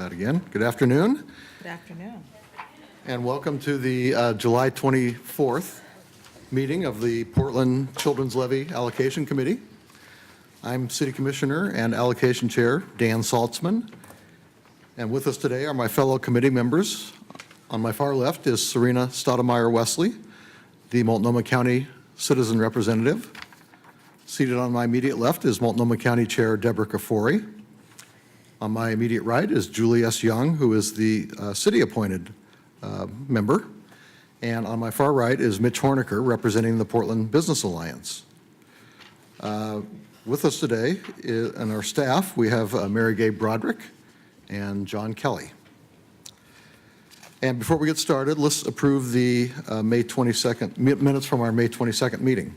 that again. Good afternoon, Good afternoon. and welcome to the July 24th meeting of the Portland Children's Levy Allocation Committee. I'm City Commissioner and Allocation Chair Dan Saltzman, and with us today are my fellow committee members. On my far left is Serena Stoudemire-Wesley, the Multnomah County Citizen Representative. Seated on my immediate left is Multnomah County Chair Deborah Kafori. On my immediate right is Julie S. Young, who is the city-appointed member. And on my far right is Mitch Horniker, representing the Portland Business Alliance. With us today and our staff, we have Mary Gay Broderick and John Kelly. And before we get started, let's approve the May 22nd minutes from our May 22nd meeting.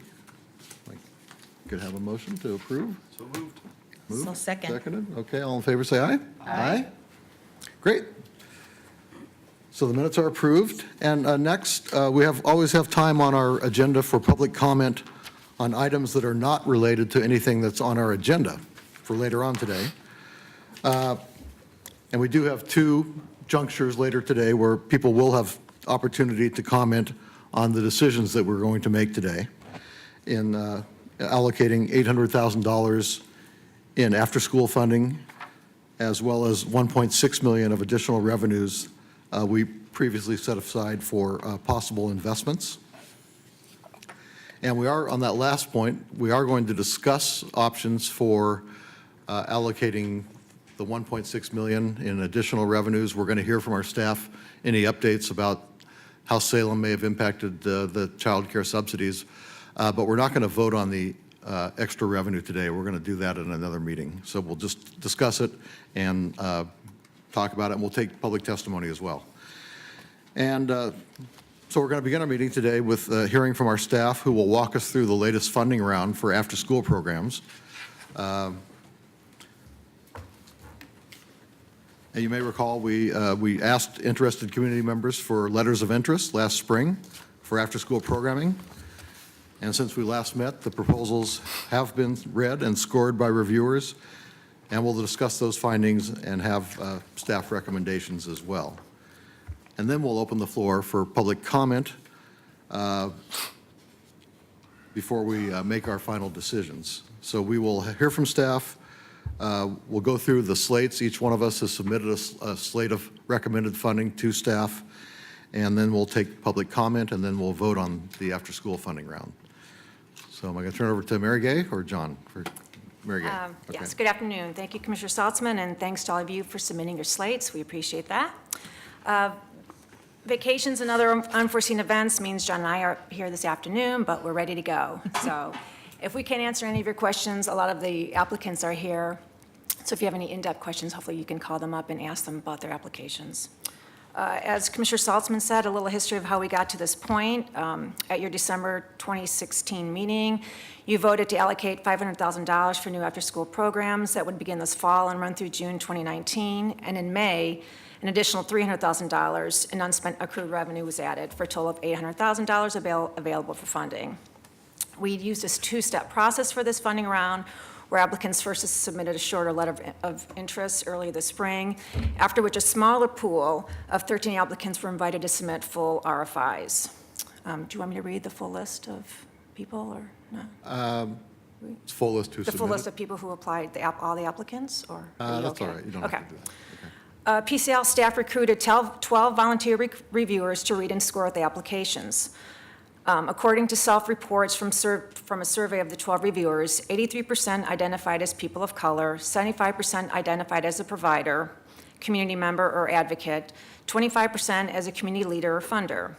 Could have a motion to approve? So moved. Moved? So second. Seconded? Okay, all in favor say aye. Aye. Great. So the minutes are approved. And next, we always have time on our agenda for public comment on items that are not related to anything that's on our agenda for later on today. And we do have two junctures later today where people will have opportunity to comment on the decisions that we're going to make today in allocating $800,000 in after-school funding, as well as $1.6 million of additional revenues we previously set aside for possible investments. And we are, on that last point, we are going to discuss options for allocating the $1.6 million in additional revenues. We're going to hear from our staff any updates about how Salem may have impacted the child care subsidies, but we're not going to vote on the extra revenue today. We're going to do that in another meeting. So we'll just discuss it and talk about it, and we'll take public testimony as well. And so we're going to begin our meeting today with hearing from our staff, who will walk us through the latest funding round for after-school programs. And you may recall we asked interested community members for letters of interest last spring for after-school programming. And since we last met, the proposals have been read and scored by reviewers, and we'll discuss those findings and have staff recommendations as well. And then we'll open the floor for public comment before we make our final decisions. So we will hear from staff. We'll go through the slates. Each one of us has submitted a slate of recommended funding to staff, and then we'll take public comment, and then we'll vote on the after-school funding round. So am I going to turn it over to Mary Gay or John? For Mary Gay. Okay. Yes, good afternoon. Thank you, Commissioner Saltzman, and thanks to all of you for submitting your slates. We appreciate that. Vacations and other unforeseen events means John and I are here this afternoon, but we're ready to go. So if we can't answer any of your questions, a lot of the applicants are here. So if you have any in-depth questions, hopefully you can call them up and ask them about their applications. As Commissioner Saltzman said, a little history of how we got to this point. At your December 2016 meeting, you voted to allocate $500,000 for new after-school programs that would begin this fall and run through June 2019. And in May, an additional $300,000 in unspent accrued revenue was added for a total of $800,000 available for funding. We used this two-step process for this funding round, where applicants first submitted a shorter letter of interest early this spring, after which a smaller pool of 13 applicants were invited to submit full RFIs. Do you want me to read the full list of people, or no? It's full list who The submitted. full list of people who applied, all the applicants, or? That's okay? all right. You don't Okay. have to do that. Okay. PCL staff recruited 12 volunteer reviewers to read and score the applications. According to self-reports from a survey of the 12 reviewers, 83% identified as people of color, 75% identified as a provider, community member, or advocate, 25% as a community leader or funder.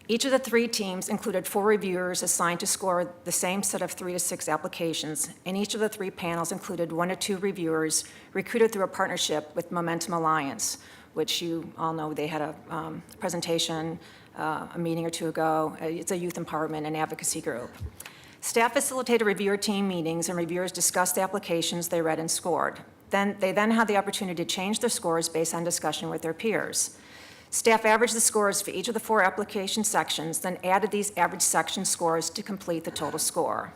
Each of the three teams included 4 reviewers assigned to score the same set of 3 to 6 applications, and each of the 3 panels included 1 to 2 reviewers recruited through a partnership with Momentum Alliance, which you all know they had a presentation a meeting or two ago. It's a youth empowerment and advocacy group. Staff facilitated reviewer team meetings, and reviewers discussed the applications they read and scored. They then had the opportunity to change their scores based on discussion with their peers. Staff averaged the scores for each of the 4 application sections, then added these average section scores to complete the total score.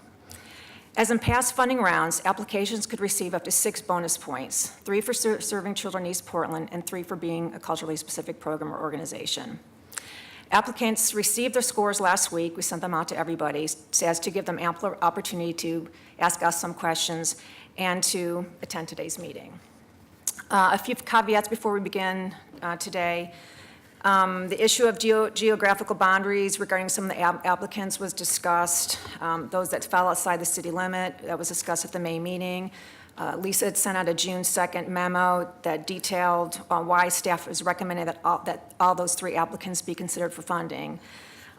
As in past funding rounds, applications could receive up to 6 bonus points, 3 for serving children in East Portland and 3 for being a culturally specific program or organization. Applicants received their scores last week. We sent them out to everybody so as to give them ample opportunity to ask us some questions and to attend today's meeting. A few caveats before we begin today. The issue of geographical boundaries regarding some of the applicants was discussed. Those that fell outside the city limit, that was discussed at the May meeting. Lisa had sent out a June 2nd memo that detailed why staff is recommending that all those 3 applicants be considered for funding.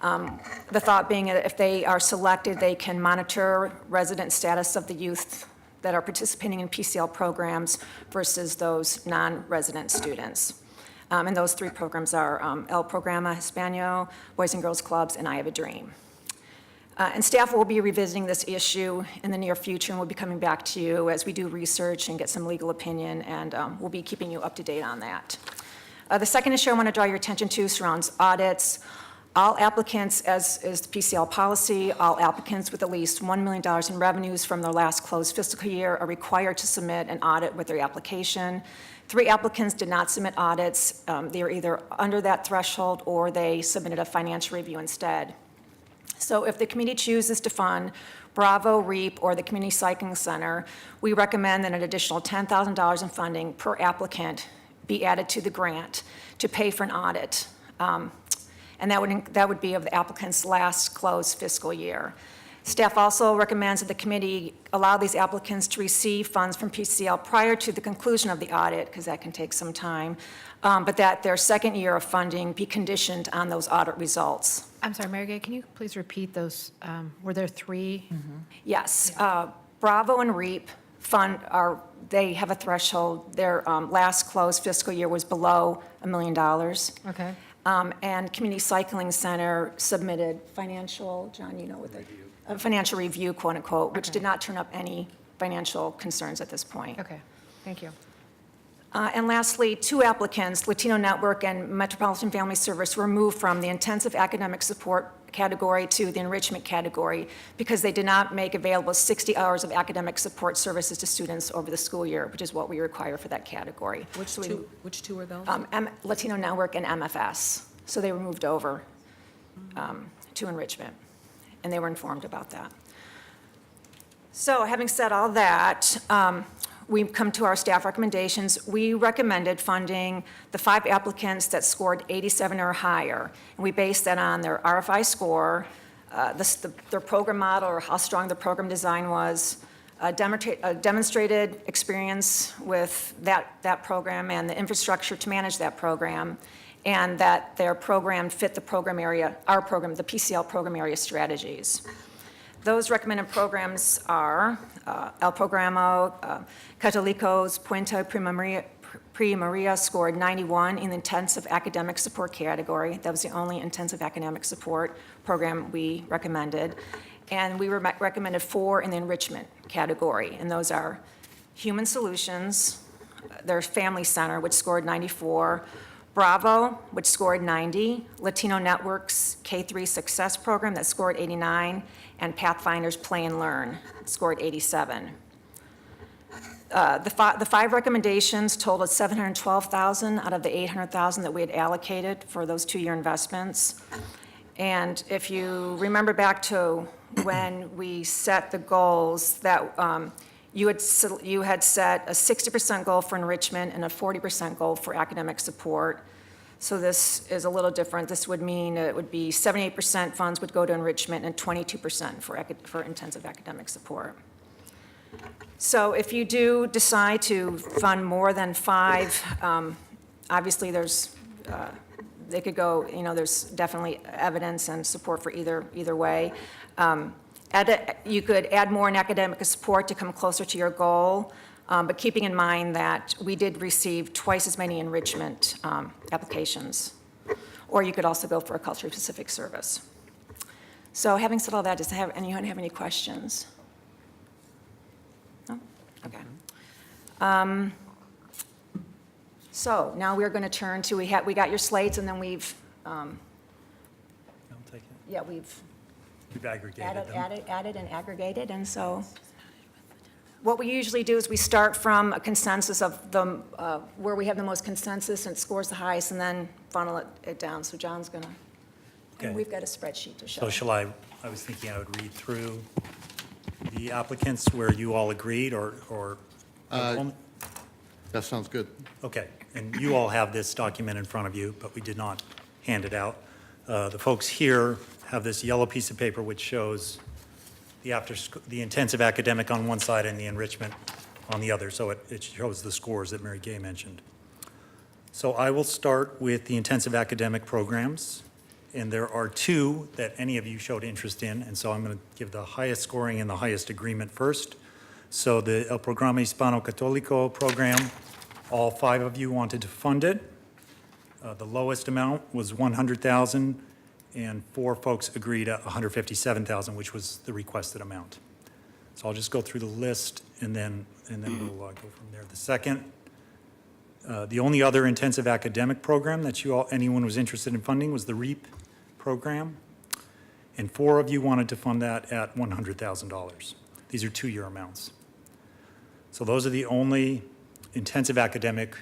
The thought being that if they are selected, they can monitor resident status of the youth that are participating in PCL programs versus those non-resident students. And those 3 programs are El Programa Hispano, Boys and Girls Clubs, and I Have a Dream. And staff will be revisiting this issue in the near future, and we'll be coming back to you as we do research and get some legal opinion, and we'll be keeping you up to date on that. The second issue I want to draw your attention to surrounds audits. All applicants, as is the PCL policy, all applicants with at least $1 million in revenues from their last closed fiscal year are required to submit an audit with their application. 3 applicants did not submit audits. They are either under that threshold or they submitted a financial review instead. So if the committee chooses to fund Bravo, REAP, or the Community Cycling Center, we recommend that an additional $10,000 in funding per applicant be added to the grant to pay for an audit. And that would be of the applicant's last closed fiscal year. Staff also recommends that the committee allow these applicants to receive funds from PCL prior to the conclusion of the audit, because that can take some time, but that their second year of funding be conditioned on those audit results. I'm sorry, Mary Gay, can you please repeat those? Were there 3? Yes. Bravo and REAP they have a threshold. Their last closed fiscal year was below $1 million. Okay. And Community Cycling Center submitted financial, John, you know what a financial review, quote unquote, which Okay. did not turn up any financial concerns at this point. Okay, thank you. And lastly, 2 applicants, Latino Network and Metropolitan Family Service, were moved from the intensive academic support category to the enrichment category because they did not make available 60 hours of academic support services to students over the school year, which is what we require for that category. Which two are those? Latino Network and MFS. So they were moved over to enrichment, and they were informed about that. So having said all that, we come to our staff recommendations. We recommended funding the 5 applicants that scored 87 or higher, and we based that on their RFI score, their program model or how strong the program design was, demonstrated experience with that program and the infrastructure to manage that program, and that their program fit the program area, our program, the PCL program area strategies. Those recommended programs are El Programa, Catolicos, Puente Pre Maria scored 91 in the intensive academic support category. That was the only intensive academic support program we recommended. And we recommended 4 in the enrichment category, and those are Human Solutions, their Family Center, which scored 94, Bravo, which scored 90, Latino Network's K-3 Success Program that scored 89, and Pathfinder's Play and Learn scored 87. The 5 recommendations totaled $712,000 out of the $800,000 that we had allocated for those 2-year investments. And if you remember back to when we set the goals, that you had set a 60% goal for enrichment and a 40% goal for academic support. So this is a little different. This would mean it would be 78% funds would go to enrichment and 22% for intensive academic support. So if you do decide to fund more than 5, obviously they could go, there's definitely evidence and support for either way. You could add more in academic support to come closer to your goal, but keeping in mind that we did receive twice as many enrichment applications. Or you could also go for a culturally specific service. So having said all that, does anyone have any questions? No? Okay. So now we're going to turn to, we got your slates, and then we've, I'll take it. yeah, we've We've aggregated them. added and aggregated, and so what we usually do is we start from a consensus of the, where we have the most consensus and it scores the highest, and then funnel it down. So John's gonna, Okay. and we've got a spreadsheet to show. So shall I was thinking I would read through the applicants where you all agreed, or? That sounds good. Okay, and you all have this document in front of you, but we did not hand it out. The folks here have this yellow piece of paper which shows the intensive academic on one side and the enrichment on the other, so it shows the scores that Mary Gay mentioned. So I will start with the intensive academic programs, and there are two that any of you showed interest in, and so I'm going to give the highest scoring and the highest agreement first. So the El Programa Hispano-Católico program, all 5 of you wanted to fund it. The lowest amount was $100,000, and 4 folks agreed at $157,000, which was the requested amount. So I'll just go through the list, and then we'll go from there. The second, the only other intensive academic program that anyone was interested in funding was the REAP program, and 4 of you wanted to fund that at $100,000. These are 2-year amounts. So those are the only intensive academic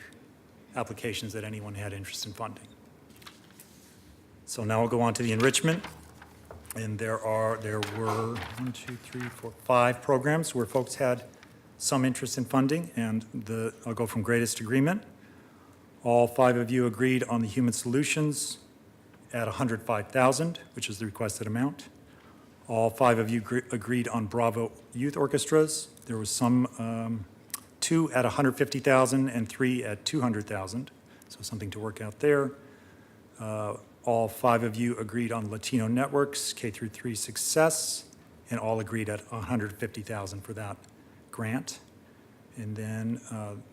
applications that anyone had interest in funding. So now we'll go on to the enrichment, and there were 5 programs where folks had some interest in funding, and I'll go from greatest agreement. All 5 of you agreed on the human solutions at $105,000, which is the requested amount. All 5 of you agreed on Bravo Youth Orchestras. There was some 2 at $150,000 and 3 at $200,000, so something to work out there. All 5 of you agreed on Latino Networks, K-3 Success, and all agreed at $150,000 for that grant. And then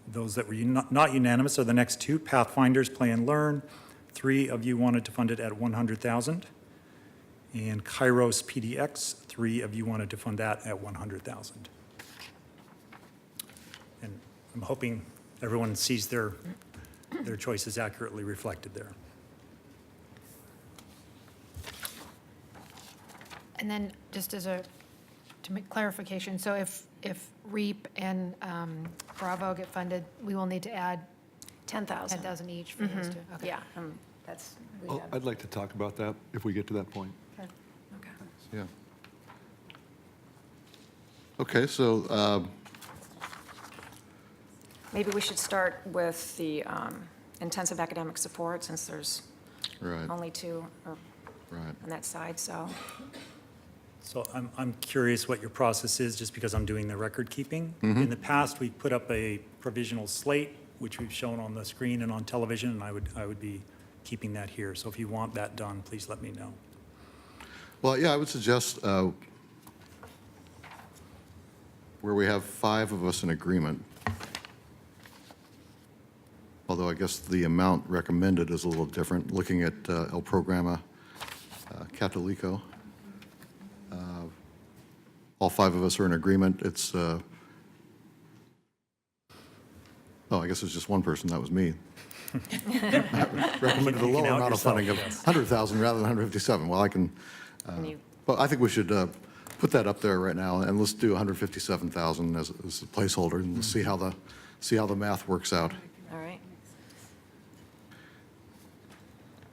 those that were not unanimous are the next 2, Pathfinders Play and Learn. 3 of you wanted to fund it at $100,000. And Kairos PDX, 3 of you wanted to fund that at $100,000. And I'm hoping everyone sees their choices accurately reflected there. And then just to make clarification, so if REAP and Bravo get funded, we will need to add 10,000. 10,000 each for those two? Okay. Yeah, that's, we Oh, have, I'd like to talk about that if we get to that point. okay. Yeah. Okay, so, Maybe we should start with the intensive academic support, since there's right, only 2 right. on that side, so. So I'm curious what your process is, just because I'm doing the record keeping. In the past, we put up a provisional slate, which we've shown on the screen and on television, and I would be keeping that here. So if you want that done, please let me know. Well, yeah, I would suggest where we have 5 of us in agreement, although I guess the amount recommended is a little different, looking at El Programa Católico. All 5 of us are in agreement. It's, oh, I guess it's just one person, that was me. Recommended a You can lower out amount of funding of yourself, yes. 100,000 rather than 157. Well, I can, Can you- but I think we should put that up there right now, and let's do 157,000 as a placeholder, and we'll see how the math works out. All right.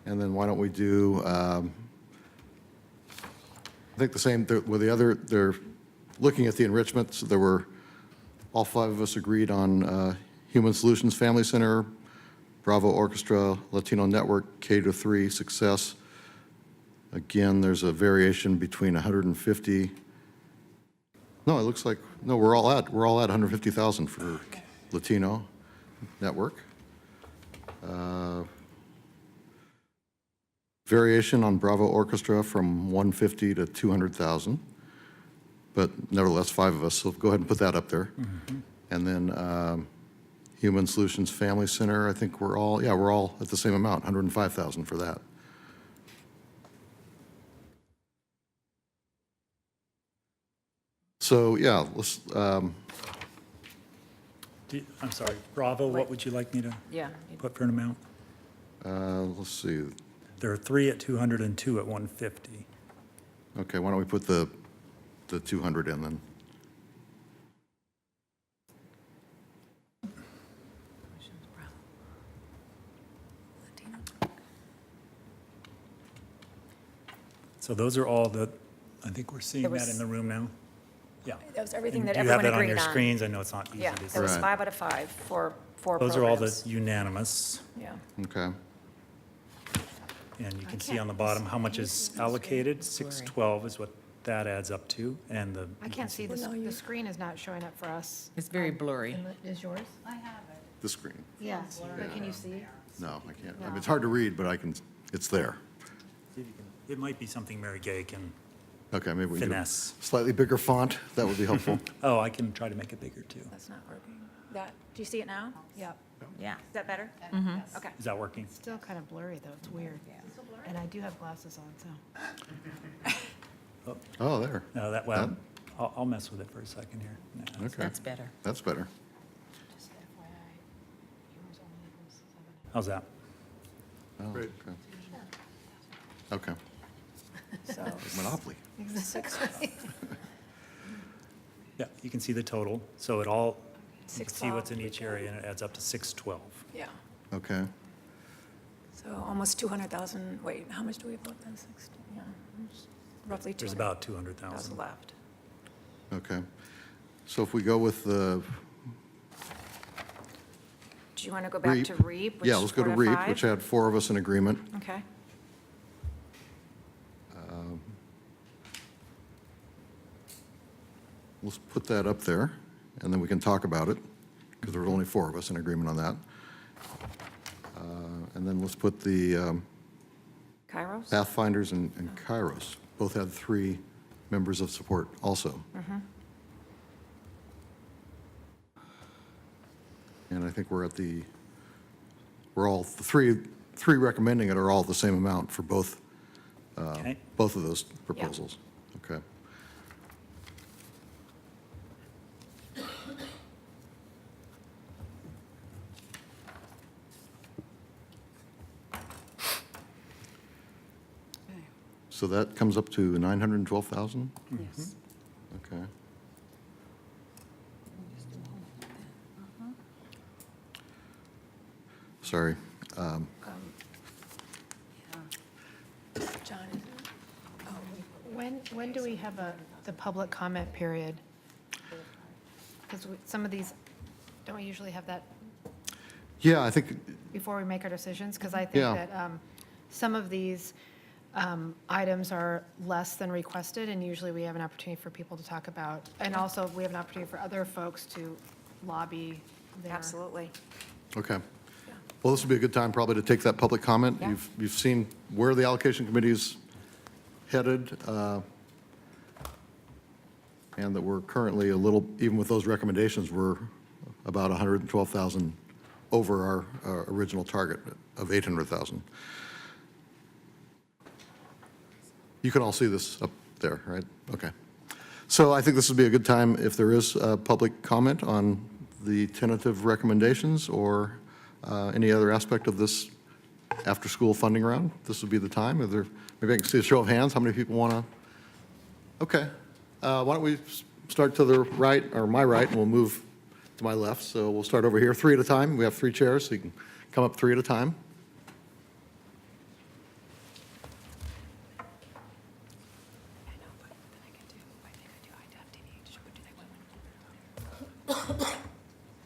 And then why don't we do, I think the same, with the other, they're looking at the enrichments, there were, all 5 of us agreed on Human Solutions Family Center, Bravo Orchestra, Latino Network, K-3 Success. Again, there's a variation between 150, no, it looks like, no, we're all at 150,000 for Latino Network. Variation on Bravo Orchestra from 150 to 200,000, but nevertheless, 5 of us, so go ahead and put that up there. And then Human Solutions Family Center, I think we're all at the same amount, 105,000 for that. So, yeah, let's, I'm sorry, Bravo, what would you like me to Yeah. put for an amount? let's see, There are 3 at 200 and 2 at 150. Okay, why don't we put the 200 in then? So those are all the, I think we're seeing There that was- in the room now? Yeah. That was everything And that do you have everyone that on agreed your on. screens? I know it's not easy Yeah, to there see. was Right. 5 out of 5 for four Those are all the programs. unanimous, Yeah. Okay, and you can see on the bottom how much is allocated. 612 is what that adds up to, and the. I can't see, the screen is not showing up for us. It's very blurry. Is yours? the screen. Yeah, but can you see? No, I can't. I mean, it's hard to read, but it's there. It might be something Mary Gay can, Okay, maybe we can do Finesse. slightly bigger font. That would be helpful. oh, I can try to make it bigger too. That's not working. Do you see it now? Yep. Yeah. Is that better? Okay. Is that working? Still kind of blurry, though. It's weird. And I do have glasses on, so. Oh, there. No, that, well, I'll mess with it for a second here. No. Okay, That's better. that's better. Just FYI, yours only equals 7. How's that? Oh, Great. okay. Okay, So Monopoly. Yeah, you can see the total. So it all, you can see 612. what's in each area, and it adds up to 612. yeah. Okay, So almost 200,000. Wait, how much do we have left then? 60. Yeah. Roughly 200,000 There's about 200,000. left. okay. So if we go with the Do you want to go back REAP. to REAP? Yeah, let's go to REAP, 5? which had 4 of us in agreement. Okay. Let's put that up there, and then we can talk about it, because there were only 4 of us in agreement on that. And then let's put the Kairos? Pathfinders and Kairos. Both had 3 members of support also. And I think we're all, the three recommending it are all the same amount for both Okay? of those proposals. Okay. So that comes up to 912,000? Yes. Okay. Sorry. John, is it? When do we have the public comment period? Because some of these, don't we usually have that Yeah, I think, before we make our decisions? Because I think Yeah. that some of these items are less than requested, and usually we have an opportunity for people to talk about. And also, we have an opportunity for other folks to lobby their. Absolutely. okay. Well, this would be a good time probably to take that public comment. Yeah. You've seen where the allocation committee is headed, and that we're currently a little, even with those recommendations, we're about 112,000 over our original target of 800,000. You can all see this up there, right? Okay. So I think this would be a good time if there is public comment on the tentative recommendations or any other aspect of this after-school funding round. This would be the time. Maybe I can see a show of hands. How many people want to? Okay. Why don't we start to the right, or my right, and we'll move to my left. So we'll start over here, 3 at a time. We have 3 chairs, so you can come up 3 at a time.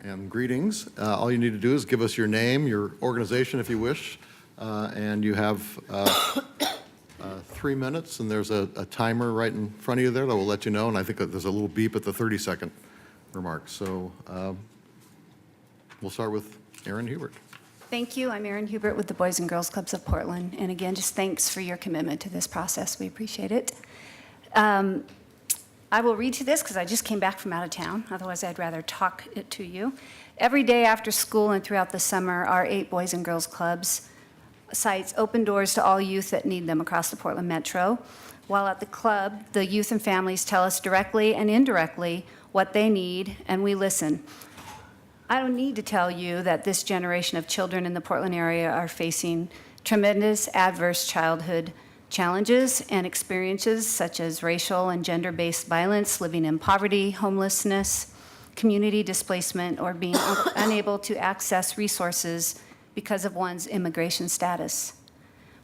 And greetings. All you need to do is give us your name, your organization if you wish, and you have 3 minutes, and there's a timer right in front of you there that will let you know, and I think that there's a little beep at the 30-second remark. So we'll start with Erin Hubert. Thank you. I'm Erin Hubert with the Boys and Girls Clubs of Portland. And again, just thanks for your commitment to this process. We appreciate it. I will read to this because I just came back from out of town. Otherwise, I'd rather talk it to you. Every day after school and throughout the summer, our 8 Boys and Girls Clubs sites open doors to all youth that need them across the Portland Metro. While at the club, the youth and families tell us directly and indirectly what they need, and we listen. I don't need to tell you that this generation of children in the Portland area are facing tremendous adverse childhood challenges and experiences such as racial and gender-based violence, living in poverty, homelessness, community displacement, or being unable to access resources because of one's immigration status.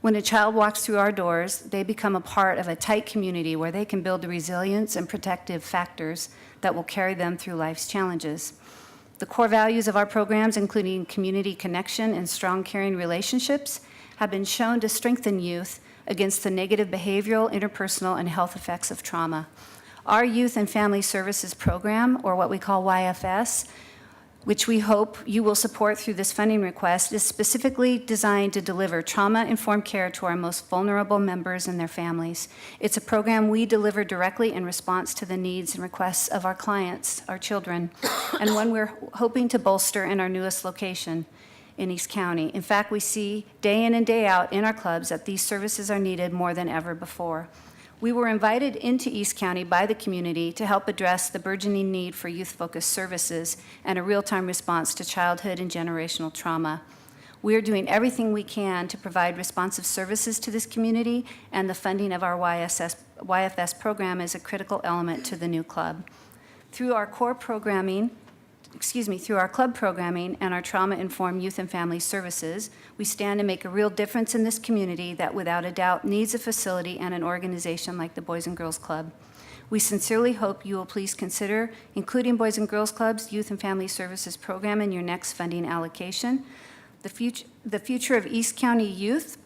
When a child walks through our doors, they become a part of a tight community where they can build the resilience and protective factors that will carry them through life's challenges. The core values of our programs, including community connection and strong, caring relationships, have been shown to strengthen youth against the negative behavioral, interpersonal, and health effects of trauma. Our Youth and Family Services Program, or what we call YFS, which we hope you will support through this funding request, is specifically designed to deliver trauma-informed care to our most vulnerable members and their families. It's a program we deliver directly in response to the needs and requests of our clients, our children, and one we're hoping to bolster in our newest location in East County. In fact, we see day in and day out in our clubs that these services are needed more than ever before. We were invited into East County by the community to help address the burgeoning need for youth-focused services and a real-time response to childhood and generational trauma. We are doing everything we can to provide responsive services to this community, and the funding of our YFS program is a critical element to the new club. Through our club programming and our trauma-informed youth and family services, we stand to make a real difference in this community that without a doubt needs a facility and an organization like the Boys and Girls Club. We sincerely hope you will please consider including Boys and Girls Club's Youth and Family Services program in your next funding allocation. The future of East County youth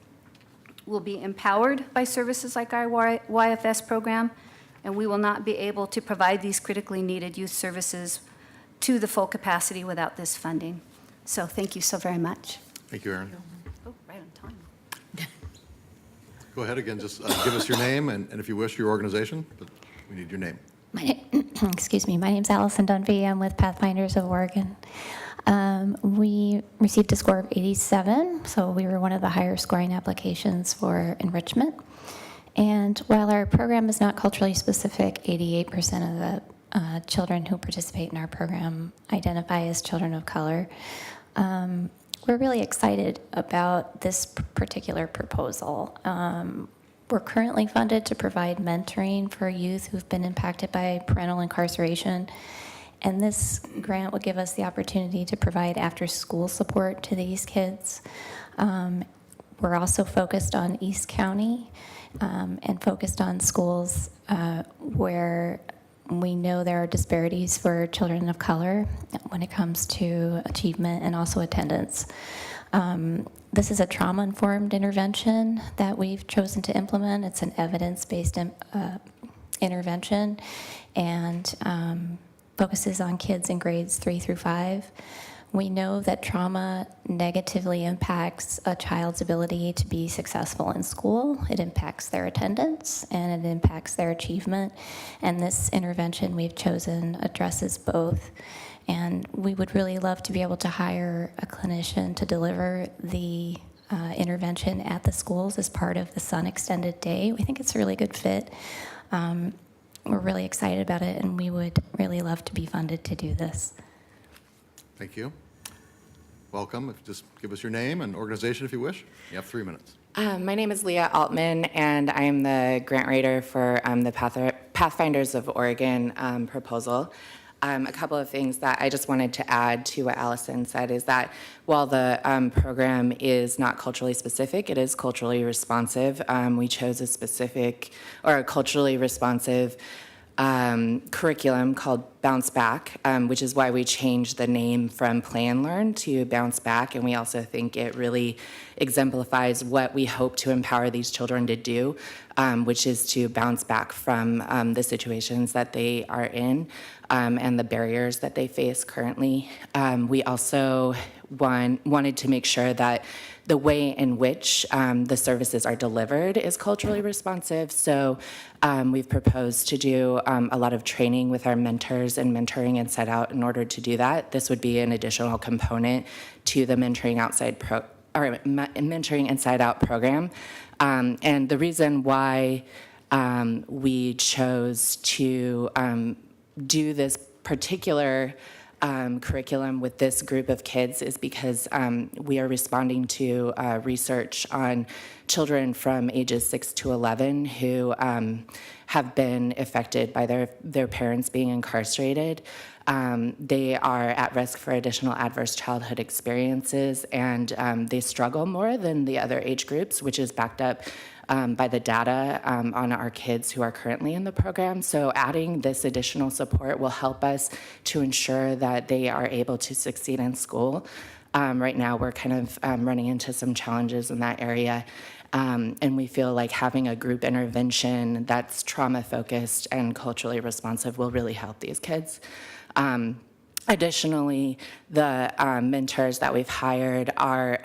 will be empowered by services like our YFS program, and we will not be able to provide these critically needed youth services to the full capacity without this funding. So thank you so very much. Thank you, Erin. Oh, right on time. Go ahead again, just give us your name and if you wish, your organization, but we need your name. Excuse me, my name's Allison Dunphy. I'm with Pathfinders of Oregon. We received a score of 87, so we were one of the higher scoring applications for enrichment. And while our program is not culturally specific, 88% of the children who participate in our program identify as children of color. We're really excited about this particular proposal. We're currently funded to provide mentoring for youth who've been impacted by parental incarceration, and this grant would give us the opportunity to provide after-school support to these kids. We're also focused on East County and focused on schools where we know there are disparities for children of color when it comes to achievement and also attendance. This is a trauma-informed intervention that we've chosen to implement. It's an evidence-based intervention and focuses on kids in grades 3 through 5. We know that trauma negatively impacts a child's ability to be successful in school. It impacts their attendance and it impacts their achievement. And this intervention we've chosen addresses both. And we would really love to be able to hire a clinician to deliver the intervention at the schools as part of the Sun Extended Day. We think it's a really good fit. We're really excited about it, and we would really love to be funded to do this. Thank you. Welcome. Just give us your name and organization if you wish. You have 3 minutes. My name is Leah Altman, and I am the grant writer for the Pathfinders of Oregon proposal. A couple of things that I just wanted to add to what Allison said is that while the program is not culturally specific, it is culturally responsive. We chose a specific or a culturally responsive curriculum called Bounce Back, which is why we changed the name from Play and Learn to Bounce Back. And we also think it really exemplifies what we hope to empower these children to do, which is to bounce back from the situations that they are in and the barriers that they face currently. We also wanted to make sure that the way in which the services are delivered is culturally responsive. So we've proposed to do a lot of training with our mentors and Mentoring Inside Out in order to do that. This would be an additional component to the Mentoring Inside Out program. And the reason why we chose to do this particular curriculum with this group of kids is because we are responding to research on children from ages 6 to 11 who have been affected by their parents being incarcerated. They are at risk for additional adverse childhood experiences, and they struggle more than the other age groups, which is backed up by the data on our kids who are currently in the program. So adding this additional support will help us to ensure that they are able to succeed in school. Right now, we're kind of running into some challenges in that area. And we feel like having a group intervention that's trauma-focused and culturally responsive will really help these kids. Additionally, the mentors that we've hired are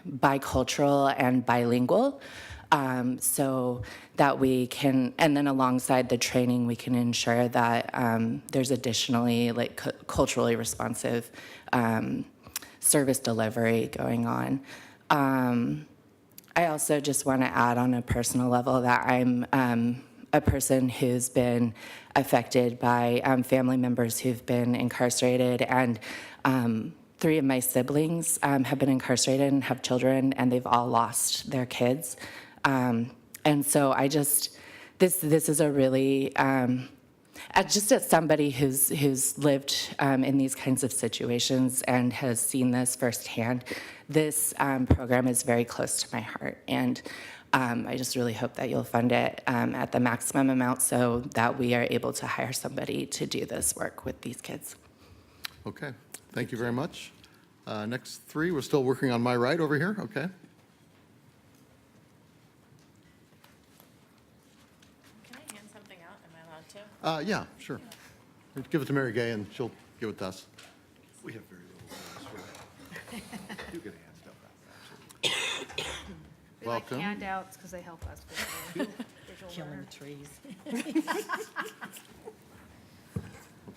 bicultural and bilingual, so that we can, and then alongside the training, we can ensure that there's additionally like culturally responsive service delivery going on. I also just want to add on a personal level that I'm a person who's been affected by family members who've been incarcerated, and 3 of my siblings have been incarcerated and have children, and they've all lost their kids. And so I just, this is a really, just as somebody who's lived in these kinds of situations and has seen this firsthand, this program is very close to my heart, and I just really hope that you'll fund it at the maximum amount so that we are able to hire somebody to do this work with these kids. Okay, thank you very much. Next 3, we're still working on my right over here, okay. Can I hand something out? Am I allowed to? Yeah, sure. Give it to Mary Gay and she'll give it to us. We have very little voice. You can hand stuff out, absolutely. We like Welcome. handouts because they help us with visual learner. trees.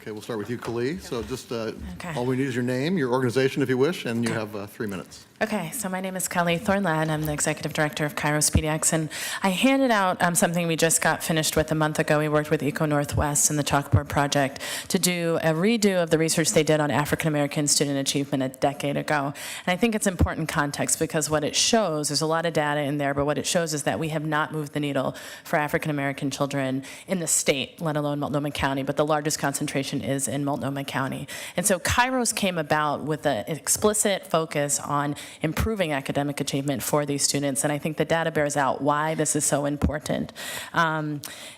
Okay, we'll start with you, Kali. So just, all we need is your name, your organization if you wish, and you have 3 minutes. Okay, so my name is Kelly Thornlad. I'm the executive director of Kairos PDX, and I handed out something we just got finished with a month ago. We worked with Eco Northwest and the Chalkboard Project to do a redo of the research they did on African American student achievement a decade ago. And I think it's important context because what it shows, there's a lot of data in there, but what it shows is that we have not moved the needle for African American children in the state, let alone Multnomah County, but the largest concentration is in Multnomah County. And so Kairos came about with an explicit focus on improving academic achievement for these students, and I think the data bears out why this is so important.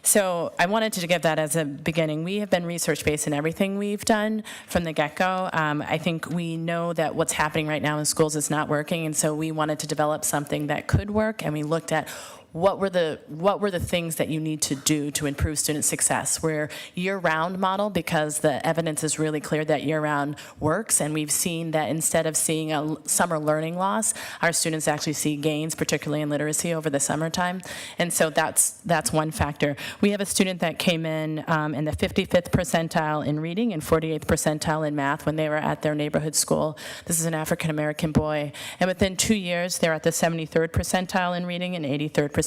So I wanted to give that as a beginning. We have been research-based in everything we've done from the get-go. I think we know that what's happening right now in schools is not working, and so we wanted to develop something that could work, and we looked at what were the things that you need to do to improve student success? We're year-round model because the evidence is really clear that year-round works, and we've seen that instead of seeing a summer learning loss, our students actually see gains, particularly in literacy over the summertime, and so that's one factor. We have a student that came in the 55th percentile in reading and 48th percentile in math when they were at their neighborhood school. This is an African-American boy, and within 2 years, they're at the 73rd percentile in reading and 83rd percentile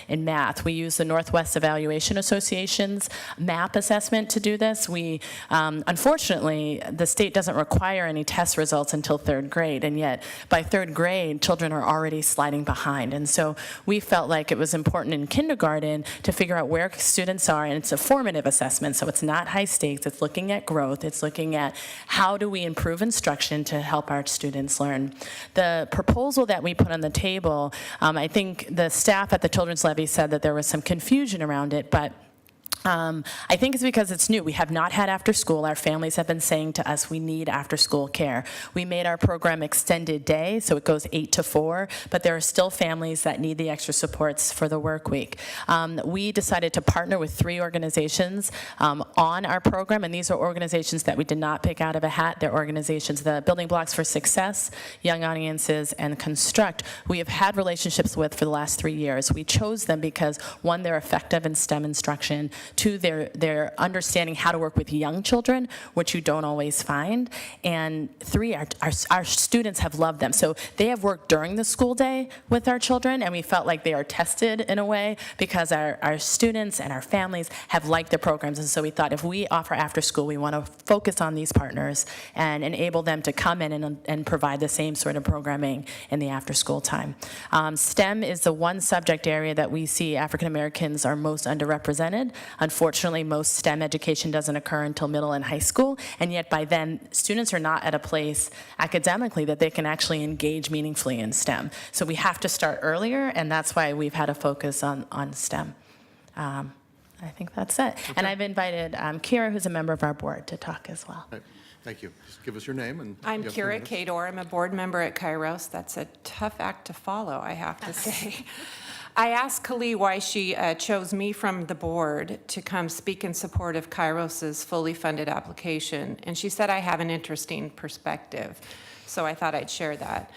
in math. We use the Northwest Evaluation Association's MAP assessment to do this. We, unfortunately, the state doesn't require any test results until 3rd grade, and yet by 3rd grade, children are already sliding behind. And so we felt like it was important in kindergarten to figure out where students are, and it's a formative assessment, so it's not high stakes. It's looking at growth. It's looking at how do we improve instruction to help our students learn. The proposal that we put on the table, I think the staff at the Children's Levy said that there was some confusion around it, but I think it's because it's new. We have not had after school. Our families have been saying to us, we need after school care. We made our program extended day, so it goes 8 to 4, but there are still families that need the extra supports for the work week. We decided to partner with 3 organizations on our program, and these are organizations that we did not pick out of a hat. They're organizations, the Building Blocks for Success, Young Audiences, and Construct, we have had relationships with for the last 3 years. We chose them because, one, they're effective in STEM instruction. Two, they're understanding how to work with young children, which you don't always find. And three, our students have loved them. So they have worked during the school day with our children, and we felt like they are tested in a way because our students and our families have liked the programs. And so we thought if we offer after school, we want to focus on these partners and enable them to come in and provide the same sort of programming in the after school time. STEM is the one subject area that we see African Americans are most underrepresented. Unfortunately, most STEM education doesn't occur until middle and high school, and yet by then, students are not at a place academically that they can actually engage meaningfully in STEM. So we have to start earlier, and that's why we've had a focus on STEM. I think that's it. And I've invited Kira, who's a member of our board, to talk as well. Okay, thank you. Just give us your name and. I'm you have 3 Kira minutes. Kador. I'm a board member at Kairos. That's a tough act to follow, I have to say. I asked Kali why she chose me from the board to come speak in support of Kairos's fully funded application, and she said I have an interesting perspective, so I thought I'd share that.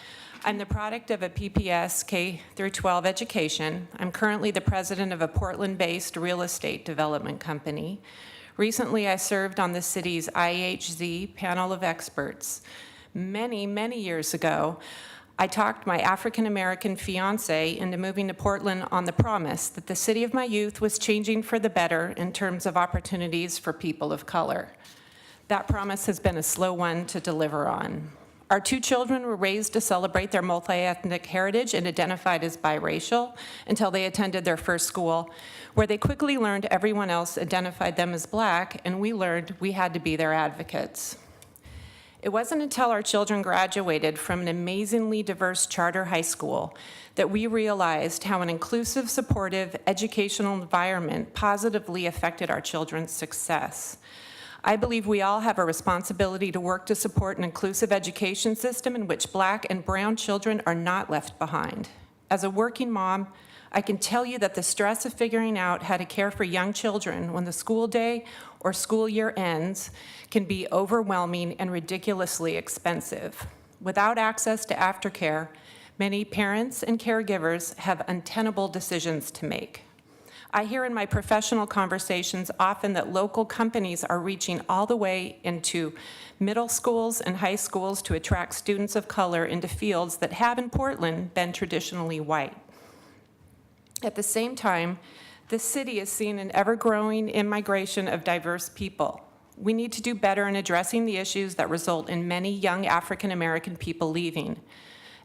I'm the product of a PPS K through 12 education. I'm currently the president of a Portland-based real estate development company. Recently, I served on the city's IHZ panel of experts. Many, many years ago, I talked my African-American fiance into moving to Portland on the promise that the city of my youth was changing for the better in terms of opportunities for people of color. That promise has been a slow one to deliver on. Our 2 children were raised to celebrate their multi-ethnic heritage and identified as biracial until they attended their first school, where they quickly learned everyone else identified them as Black, and we learned we had to be their advocates. It wasn't until our children graduated from an amazingly diverse charter high school that we realized how an inclusive, supportive educational environment positively affected our children's success. I believe we all have a responsibility to work to support an inclusive education system in which Black and brown children are not left behind. As a working mom, I can tell you that the stress of figuring out how to care for young children when the school day or school year ends can be overwhelming and ridiculously expensive. Without access to aftercare, many parents and caregivers have untenable decisions to make. I hear in my professional conversations often that local companies are reaching all the way into middle schools and high schools to attract students of color into fields that have in Portland been traditionally white. At the same time, the city is seeing an ever-growing immigration of diverse people. We need to do better in addressing the issues that result in many young African-American people leaving.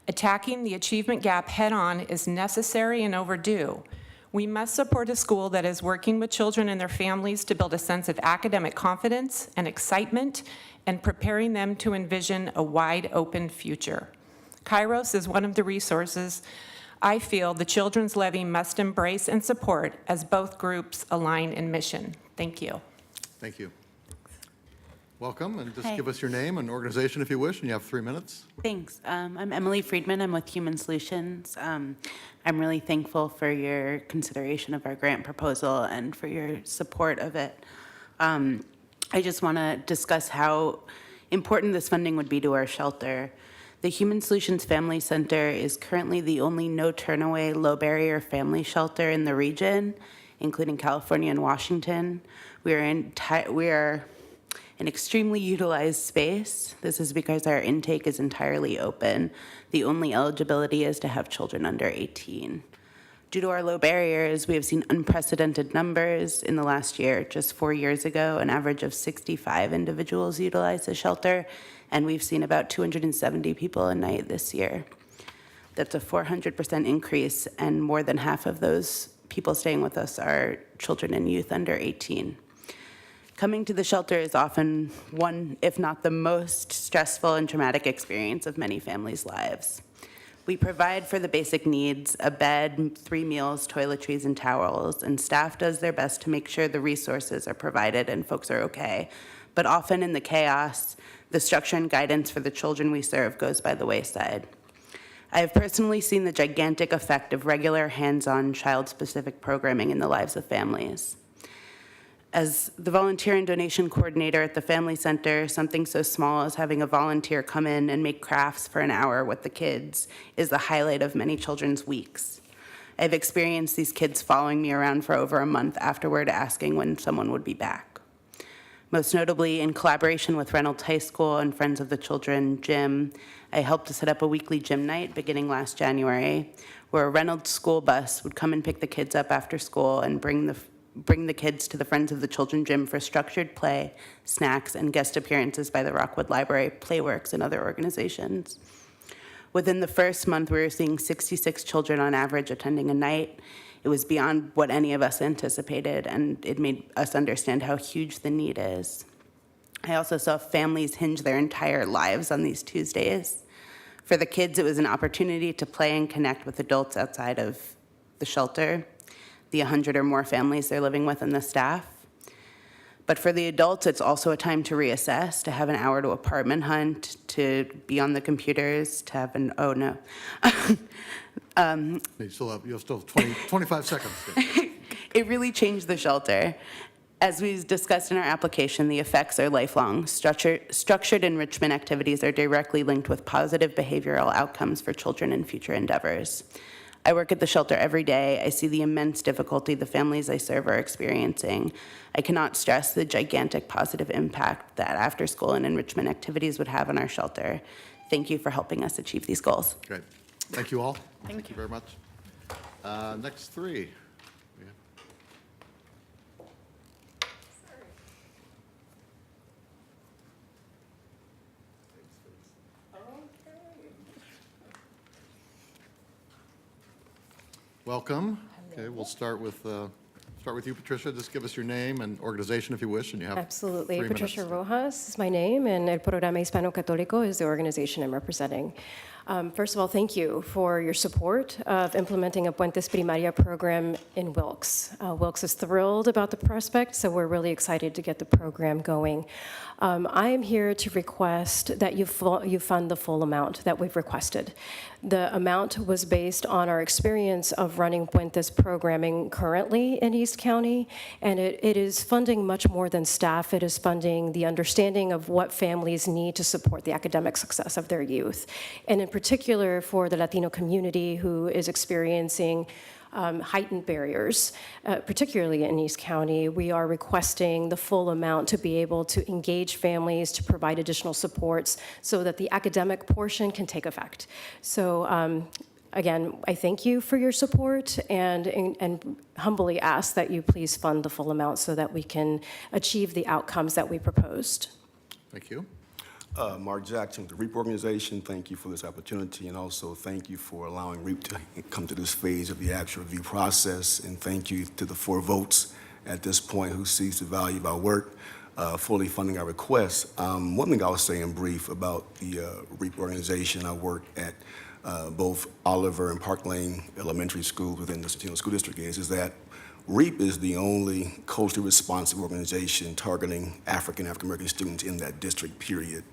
Attacking the achievement gap head-on is necessary and overdue. We must support a school that is working with children and their families to build a sense of academic confidence and excitement and preparing them to envision a wide-open future. Kairos is one of the resources I feel the Children's Levy must embrace and support as both groups align in mission. Thank you. Thank you. Welcome, and just Hi. give us your name and organization if you wish, and you have 3 minutes. Thanks. I'm Emily Friedman. I'm with Human Solutions. I'm really thankful for your consideration of our grant proposal and for your support of it. I just want to discuss how important this funding would be to our shelter. The Human Solutions Family Center is currently the only no-turnaway, low-barrier family shelter in the region, including California and Washington. We are an extremely utilized space. This is because our intake is entirely open. The only eligibility is to have children under 18. Due to our low barriers, we have seen unprecedented numbers in the last year. Just 4 years ago, an average of 65 individuals utilized the shelter, and we've seen about 270 people a night this year. That's a 400% increase, and more than half of those people staying with us are children and youth under 18. Coming to the shelter is often one, if not the most stressful and traumatic experience of many families' lives. We provide for the basic needs, a bed, 3 meals, toiletries, and towels, and staff does their best to make sure the resources are provided and folks are okay. But often in the chaos, the structure and guidance for the children we serve goes by the wayside. I have personally seen the gigantic effect of regular hands-on child-specific programming in the lives of families. As the volunteer and donation coordinator at the Family Center, something so small as having a volunteer come in and make crafts for an hour with the kids is the highlight of many children's weeks. I've experienced these kids following me around for over a month afterward, asking when someone would be back. Most notably, in collaboration with Reynolds High School and Friends of the Children Gym, I helped to set up a weekly gym night beginning last January, where a Reynolds school bus would come and pick the kids up after school and bring the kids to the Friends of the Children Gym for structured play, snacks, and guest appearances by the Rockwood Library, Playworks, and other organizations. Within the first month, we were seeing 66 children on average attending a night. It was beyond what any of us anticipated, and it made us understand how huge the need is. I also saw families hinge their entire lives on these Tuesdays. For the kids, it was an opportunity to play and connect with adults outside of the shelter, the 100 or more families they're living with, and the staff. But for the adults, it's also a time to reassess, to have an hour to apartment hunt, to be on the computers, to have an, oh no. You still have 25 seconds. It really changed the shelter. As we discussed in our application, the effects are lifelong. Structured enrichment activities are directly linked with positive behavioral outcomes for children in future endeavors. I work at the shelter every day. I see the immense difficulty the families I serve are experiencing. I cannot stress the gigantic positive impact that after-school and enrichment activities would have on our shelter. Thank you for helping us achieve these goals. Great. Thank you all. Thank you very much. Next three. Welcome. Okay, we'll start with you, Patricia. Just give us your name and organization if you wish, and you have Absolutely. 3 minutes. Patricia Rojas is my name, and El Programa Hispano Católico is the organization I'm representing. First of all, thank you for your support of implementing a Puentes Primaria program in Wilkes. Wilkes is thrilled about the prospect, so we're really excited to get the program going. I am here to request that you fund the full amount that we've requested. The amount was based on our experience of running Puentes programming currently in East County, and it is funding much more than staff. It is funding the understanding of what families need to support the academic success of their youth. And in particular for the Latino community who is experiencing heightened barriers, particularly in East County, we are requesting the full amount to be able to engage families, to provide additional supports so that the academic portion can take effect. So again, I thank you for your support and humbly ask that you please fund the full amount so that we can achieve the outcomes that we proposed. Thank you. Mark Jackson, the REAP organization, thank you for this opportunity, and also thank you for allowing REAP to come to this phase of the actual review process, and thank you to the 4 votes at this point who sees the value of our work, fully funding our requests. One thing I'll say in brief about the REAP organization, I work at both Oliver and Park Lane elementary schools within the Centennial School District is that REAP is the only culturally responsive organization targeting African-American students in that district, period.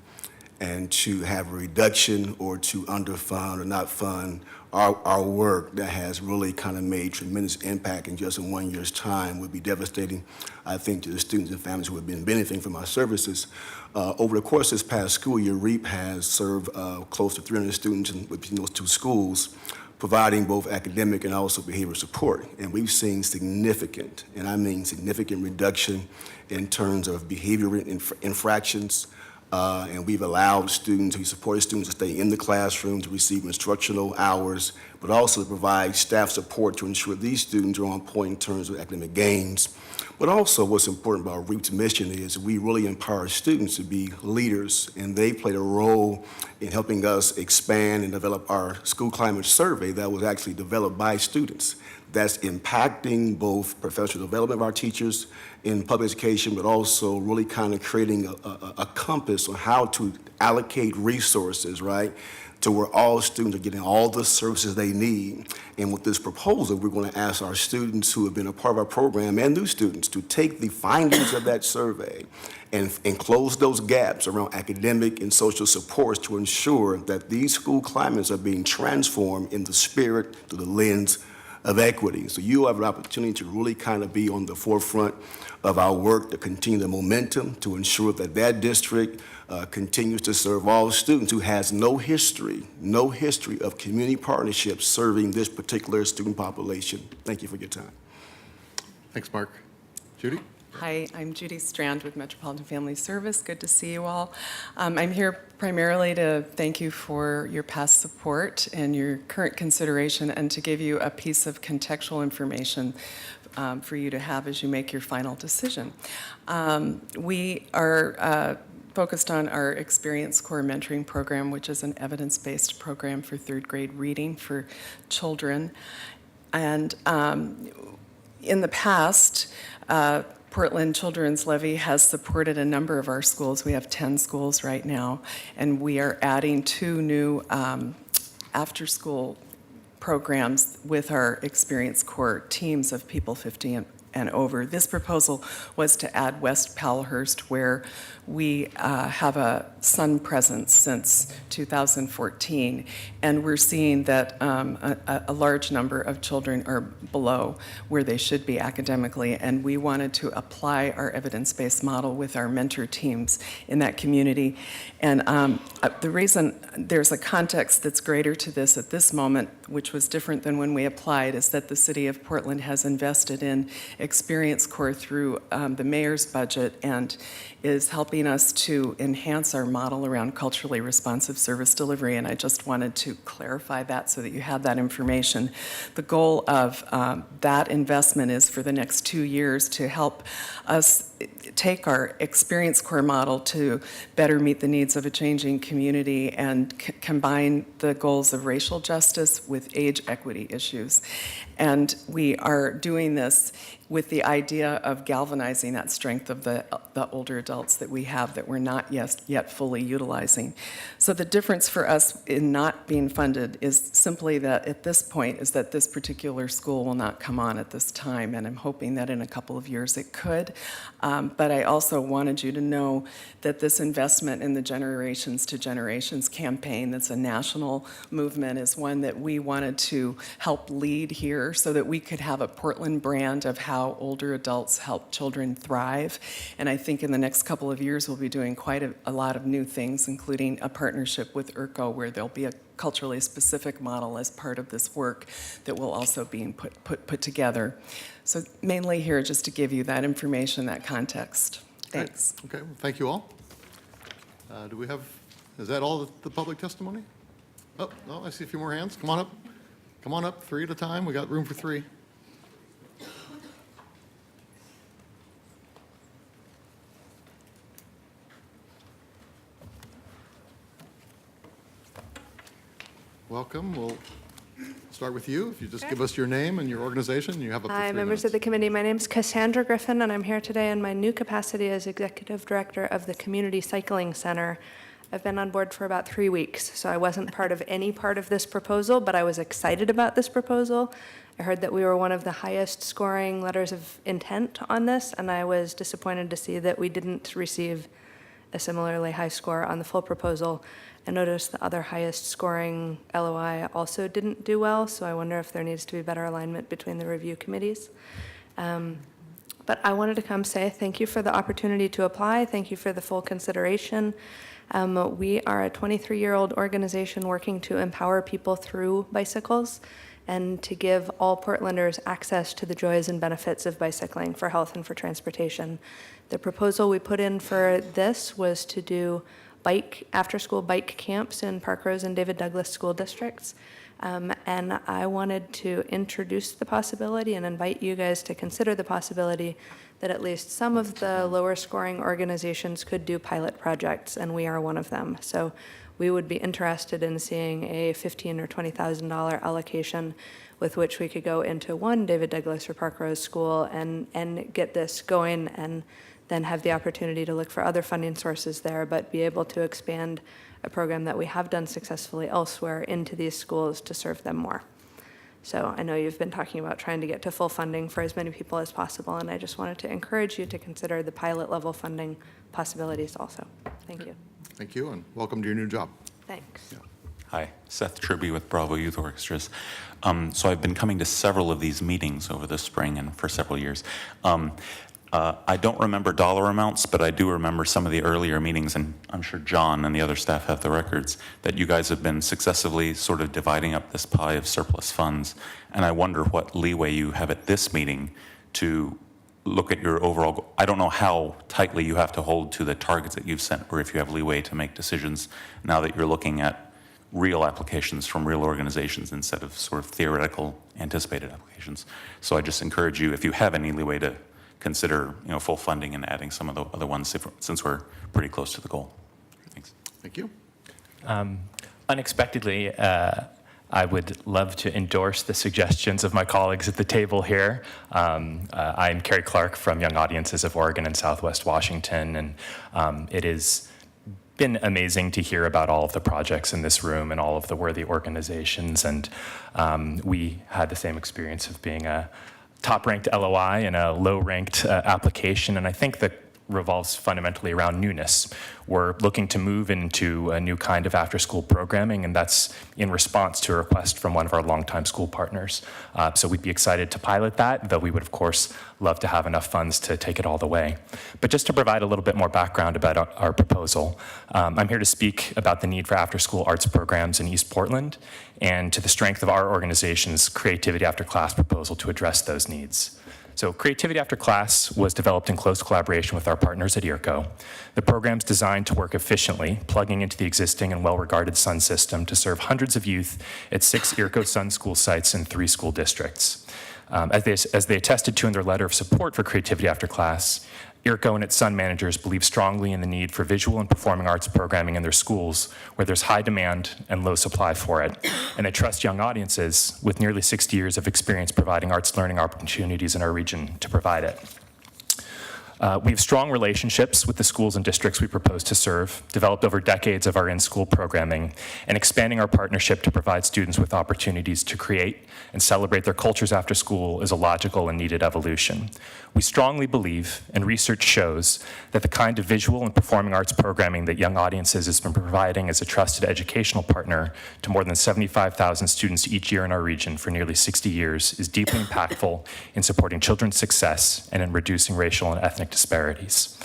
And to have a reduction or to underfund or not fund our work that has really kind of made tremendous impact in just 1 year's time would be devastating, I think, to the students and families who have been benefiting from our services. Over the course of this past school year, REAP has served close to 300 students within those 2 schools, providing both academic and also behavioral support. And we've seen significant, and I mean significant, reduction in terms of behavior infractions. And we've allowed students, we supported students to stay in the classroom to receive instructional hours, but also to provide staff support to ensure these students are on point in terms of academic gains. But also what's important about REAP's mission is we really empower students to be leaders, and they played a role in helping us expand and develop our school climate survey that was actually developed by students. That's impacting both professional development of our teachers in public education, but also really kind of creating a compass on how to allocate resources, right, to where all students are getting all the services they need. And with this proposal, we're going to ask our students who have been a part of our program and new students to take the findings of that survey and close those gaps around academic and social supports to ensure that these school climates are being transformed in the spirit, through the lens of equity. So you have an opportunity to really kind of be on the forefront of our work to continue the momentum to ensure that that district continues to serve all students who has no history of community partnerships serving this particular student population. Thank you for your time. Thanks, Mark. Judy? Hi, I'm Judy Strand with Metropolitan Family Service. Good to see you all. I'm here primarily to thank you for your past support and your current consideration, and to give you a piece of contextual information for you to have as you make your final decision. We are focused on our Experience Core Mentoring Program, which is an evidence-based program for third grade reading for children. And in the past, Portland Children's Levy has supported a number of our schools. We have 10 schools right now, and we are adding 2 new after-school programs with our Experience Core teams of people 50 and over. This proposal was to add West Palhurst, where we have a Sun presence since 2014, and we're seeing that a large number of children are below where they should be academically, and we wanted to apply our evidence-based model with our mentor teams in that community. And the reason there's a context that's greater to this at this moment, which was different than when we applied, is that the City of Portland has invested in Experience Core through the mayor's budget, and is helping us to enhance our model around culturally responsive service delivery. And I just wanted to clarify that so that you have that information. The goal of that investment is for the next 2 years to help us take our Experience Core model to better meet the needs of a changing community and combine the goals of racial justice with age equity issues. And we are doing this with the idea of galvanizing that strength of the older adults that we have that we're not yet fully utilizing. So the difference for us in not being funded is simply that at this point is that this particular school will not come on at this time, and I'm hoping that in a couple of years it could. But I also wanted you to know that this investment in the Generations to Generations campaign, that's a national movement, is one that we wanted to help lead here so that we could have a Portland brand of how older adults help children thrive. And I think in the next couple of years we'll be doing quite a lot of new things, including a partnership with ERCO, where there'll be a culturally specific model as part of this work that will also be put together. So mainly here just to give you that information, that context. Thanks. Okay, well, thank you all. Do we have, is that all the public testimony? Oh, no, I see a few more hands. Come on up. Come on up, 3 at a time. We got room for 3. Welcome. We'll start with you. If you just give us your name and your organization, you have up to 3 Hi, members minutes. of the committee. My name is Cassandra Griffin, and I'm here today in my new capacity as Executive Director of the Community Cycling Center. I've been on board for about 3 weeks, so I wasn't part of any part of this proposal, but I was excited about this proposal. I heard that we were one of the highest scoring letters of intent on this, and I was disappointed to see that we didn't receive a similarly high score on the full proposal. I noticed the other highest scoring LOI also didn't do well, so I wonder if there needs to be better alignment between the review committees. But I wanted to come say thank you for the opportunity to apply. Thank you for the full consideration. We are a 23-year-old organization working to empower people through bicycles and to give all Portlanders access to the joys and benefits of bicycling for health and for transportation. The proposal we put in for this was to do after-school bike camps in Park Rose and David Douglas school districts. And I wanted to introduce the possibility and invite you guys to consider the possibility that at least some of the lower scoring organizations could do pilot projects, and we are one of them. So we would be interested in seeing a $15,000 or $20,000 allocation with which we could go into one David Douglas or Park Rose school and get this going, and then have the opportunity to look for other funding sources there, but be able to expand a program that we have done successfully elsewhere into these schools to serve them more. So I know you've been talking about trying to get to full funding for as many people as possible, and I just wanted to encourage you to consider the pilot level funding possibilities also. Thank you. Thank you, and welcome to your new job. Thanks. Yeah. Hi, Seth Tribby with Bravo Youth Orchestras. So I've been coming to several of these meetings over the spring and for several years. I don't remember dollar amounts, but I do remember some of the earlier meetings, and I'm sure John and the other staff have the records, that you guys have been successively sort of dividing up this pie of surplus funds. And I wonder what leeway you have at this meeting to look at your overall goal. I don't know how tightly you have to hold to the targets that you've set, or if you have leeway to make decisions now that you're looking at real applications from real organizations instead of sort of theoretical anticipated applications. So I just encourage you, if you have any leeway, to consider, full funding and adding some of the other ones since we're pretty close to the goal. Thanks. Thank you. Unexpectedly, I would love to endorse the suggestions of my colleagues at the table here. I'm Kerry Clark from Young Audiences of Oregon and Southwest Washington, and it has been amazing to hear about all of the projects in this room and all of the worthy organizations. And we had the same experience of being a top-ranked LOI and a low-ranked application, and I think that revolves fundamentally around newness. We're looking to move into a new kind of after-school programming, and that's in response to a request from one of our longtime school partners. So we'd be excited to pilot that, though we would, of course, love to have enough funds to take it all the way. But just to provide a little bit more background about our proposal, I'm here to speak about the need for after-school arts programs in East Portland and to the strength of our organization's Creativity After Class proposal to address those needs. So Creativity After Class was developed in close collaboration with our partners at IRCO. The program's designed to work efficiently, plugging into the existing and well-regarded Sun system to serve hundreds of youth at 6 IRCO Sun school sites in 3 school districts. As they attested to in their letter of support for Creativity After Class, IRCO and its Sun managers believe strongly in the need for visual and performing arts programming in their schools where there's high demand and low supply for it. And they trust Young Audiences, with nearly 60 years of experience providing arts learning opportunities in our region, to provide it. We have strong relationships with the schools and districts we propose to serve, developed over decades of our in-school programming, and expanding our partnership to provide students with opportunities to create and celebrate their cultures after school is a logical and needed evolution. We strongly believe, and research shows, that the kind of visual and performing arts programming that Young Audiences has been providing as a trusted educational partner to more than 75,000 students each year in our region for nearly 60 years is deeply impactful in supporting children's success and in reducing racial and ethnic disparities.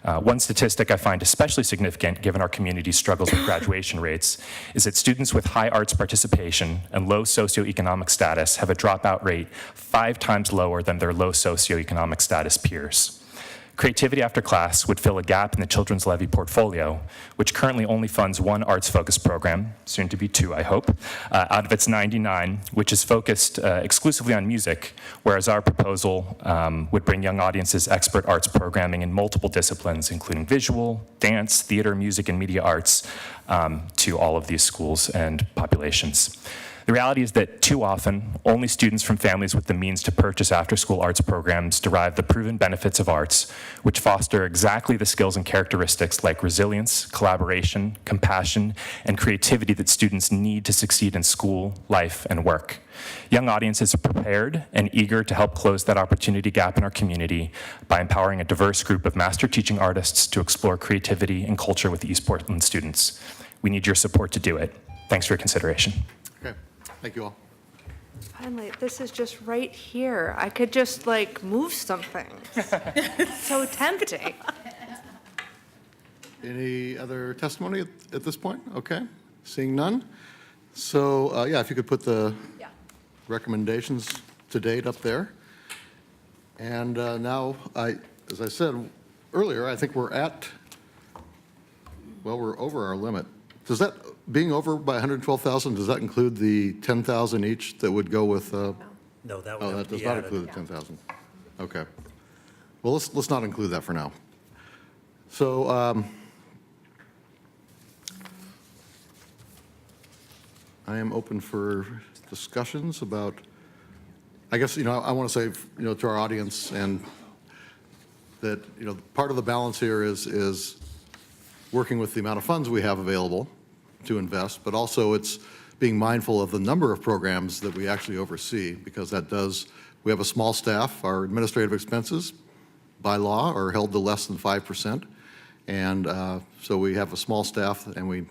One statistic I find especially significant, given our community's struggles with graduation rates, is that students with high arts participation and low socioeconomic status have a dropout rate 5 times lower than their low socioeconomic status peers. Creativity After Class would fill a gap in the Children's Levy portfolio, which currently only funds 1 arts-focused program, soon to be 2, I hope, out of its 99, which is focused exclusively on music, whereas our proposal would bring Young Audiences expert arts programming in multiple disciplines, including visual, dance, theater, music, and media arts, to all of these schools and populations. The reality is that too often, only students from families with the means to purchase after-school arts programs derive the proven benefits of arts, which foster exactly the skills and characteristics like resilience, collaboration, compassion, and creativity that students need to succeed in school, life, and work. Young Audiences are prepared and eager to help close that opportunity gap in our community by empowering a diverse group of master teaching artists to explore creativity and culture with East Portland students. We need your support to do it. Thanks for your consideration. Okay. Thank you all. Finally, this is just right here. I could just move something. So tempting. Any other testimony at this point? Okay, seeing none. So, yeah, if you could put the recommendations to date up there. And now, as I said earlier, I think we're over our limit. Does that, being over by 112,000, does that include the 10,000 each that would go with? No, that would Oh, that be does not added. include the 10,000. Okay. Well, let's not include that for now. So, I am open for discussions about, I guess, I want to say, to our audience and that, part of the balance here is working with the amount of funds we have available to invest, but also it's being mindful of the number of programs that we actually oversee, because we have a small staff. Our administrative expenses by law are held to less than 5%. And so we have a small staff, and we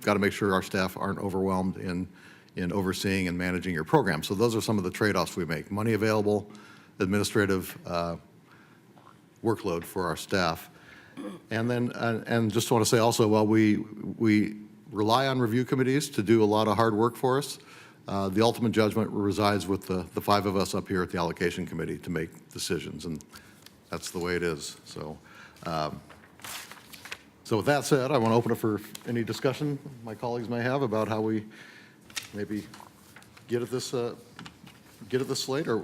got to make sure our staff aren't overwhelmed in overseeing and managing your program. So those are some of the trade-offs we make. Money available, administrative workload for our staff. And then, and just want to say also, while we rely on review committees to do a lot of hard work for us, the ultimate judgment resides with the five of us up here at the allocation committee to make decisions, and that's the way it is. So, so with that said, I want to open it for any discussion my colleagues may have about how we maybe get at this slate, or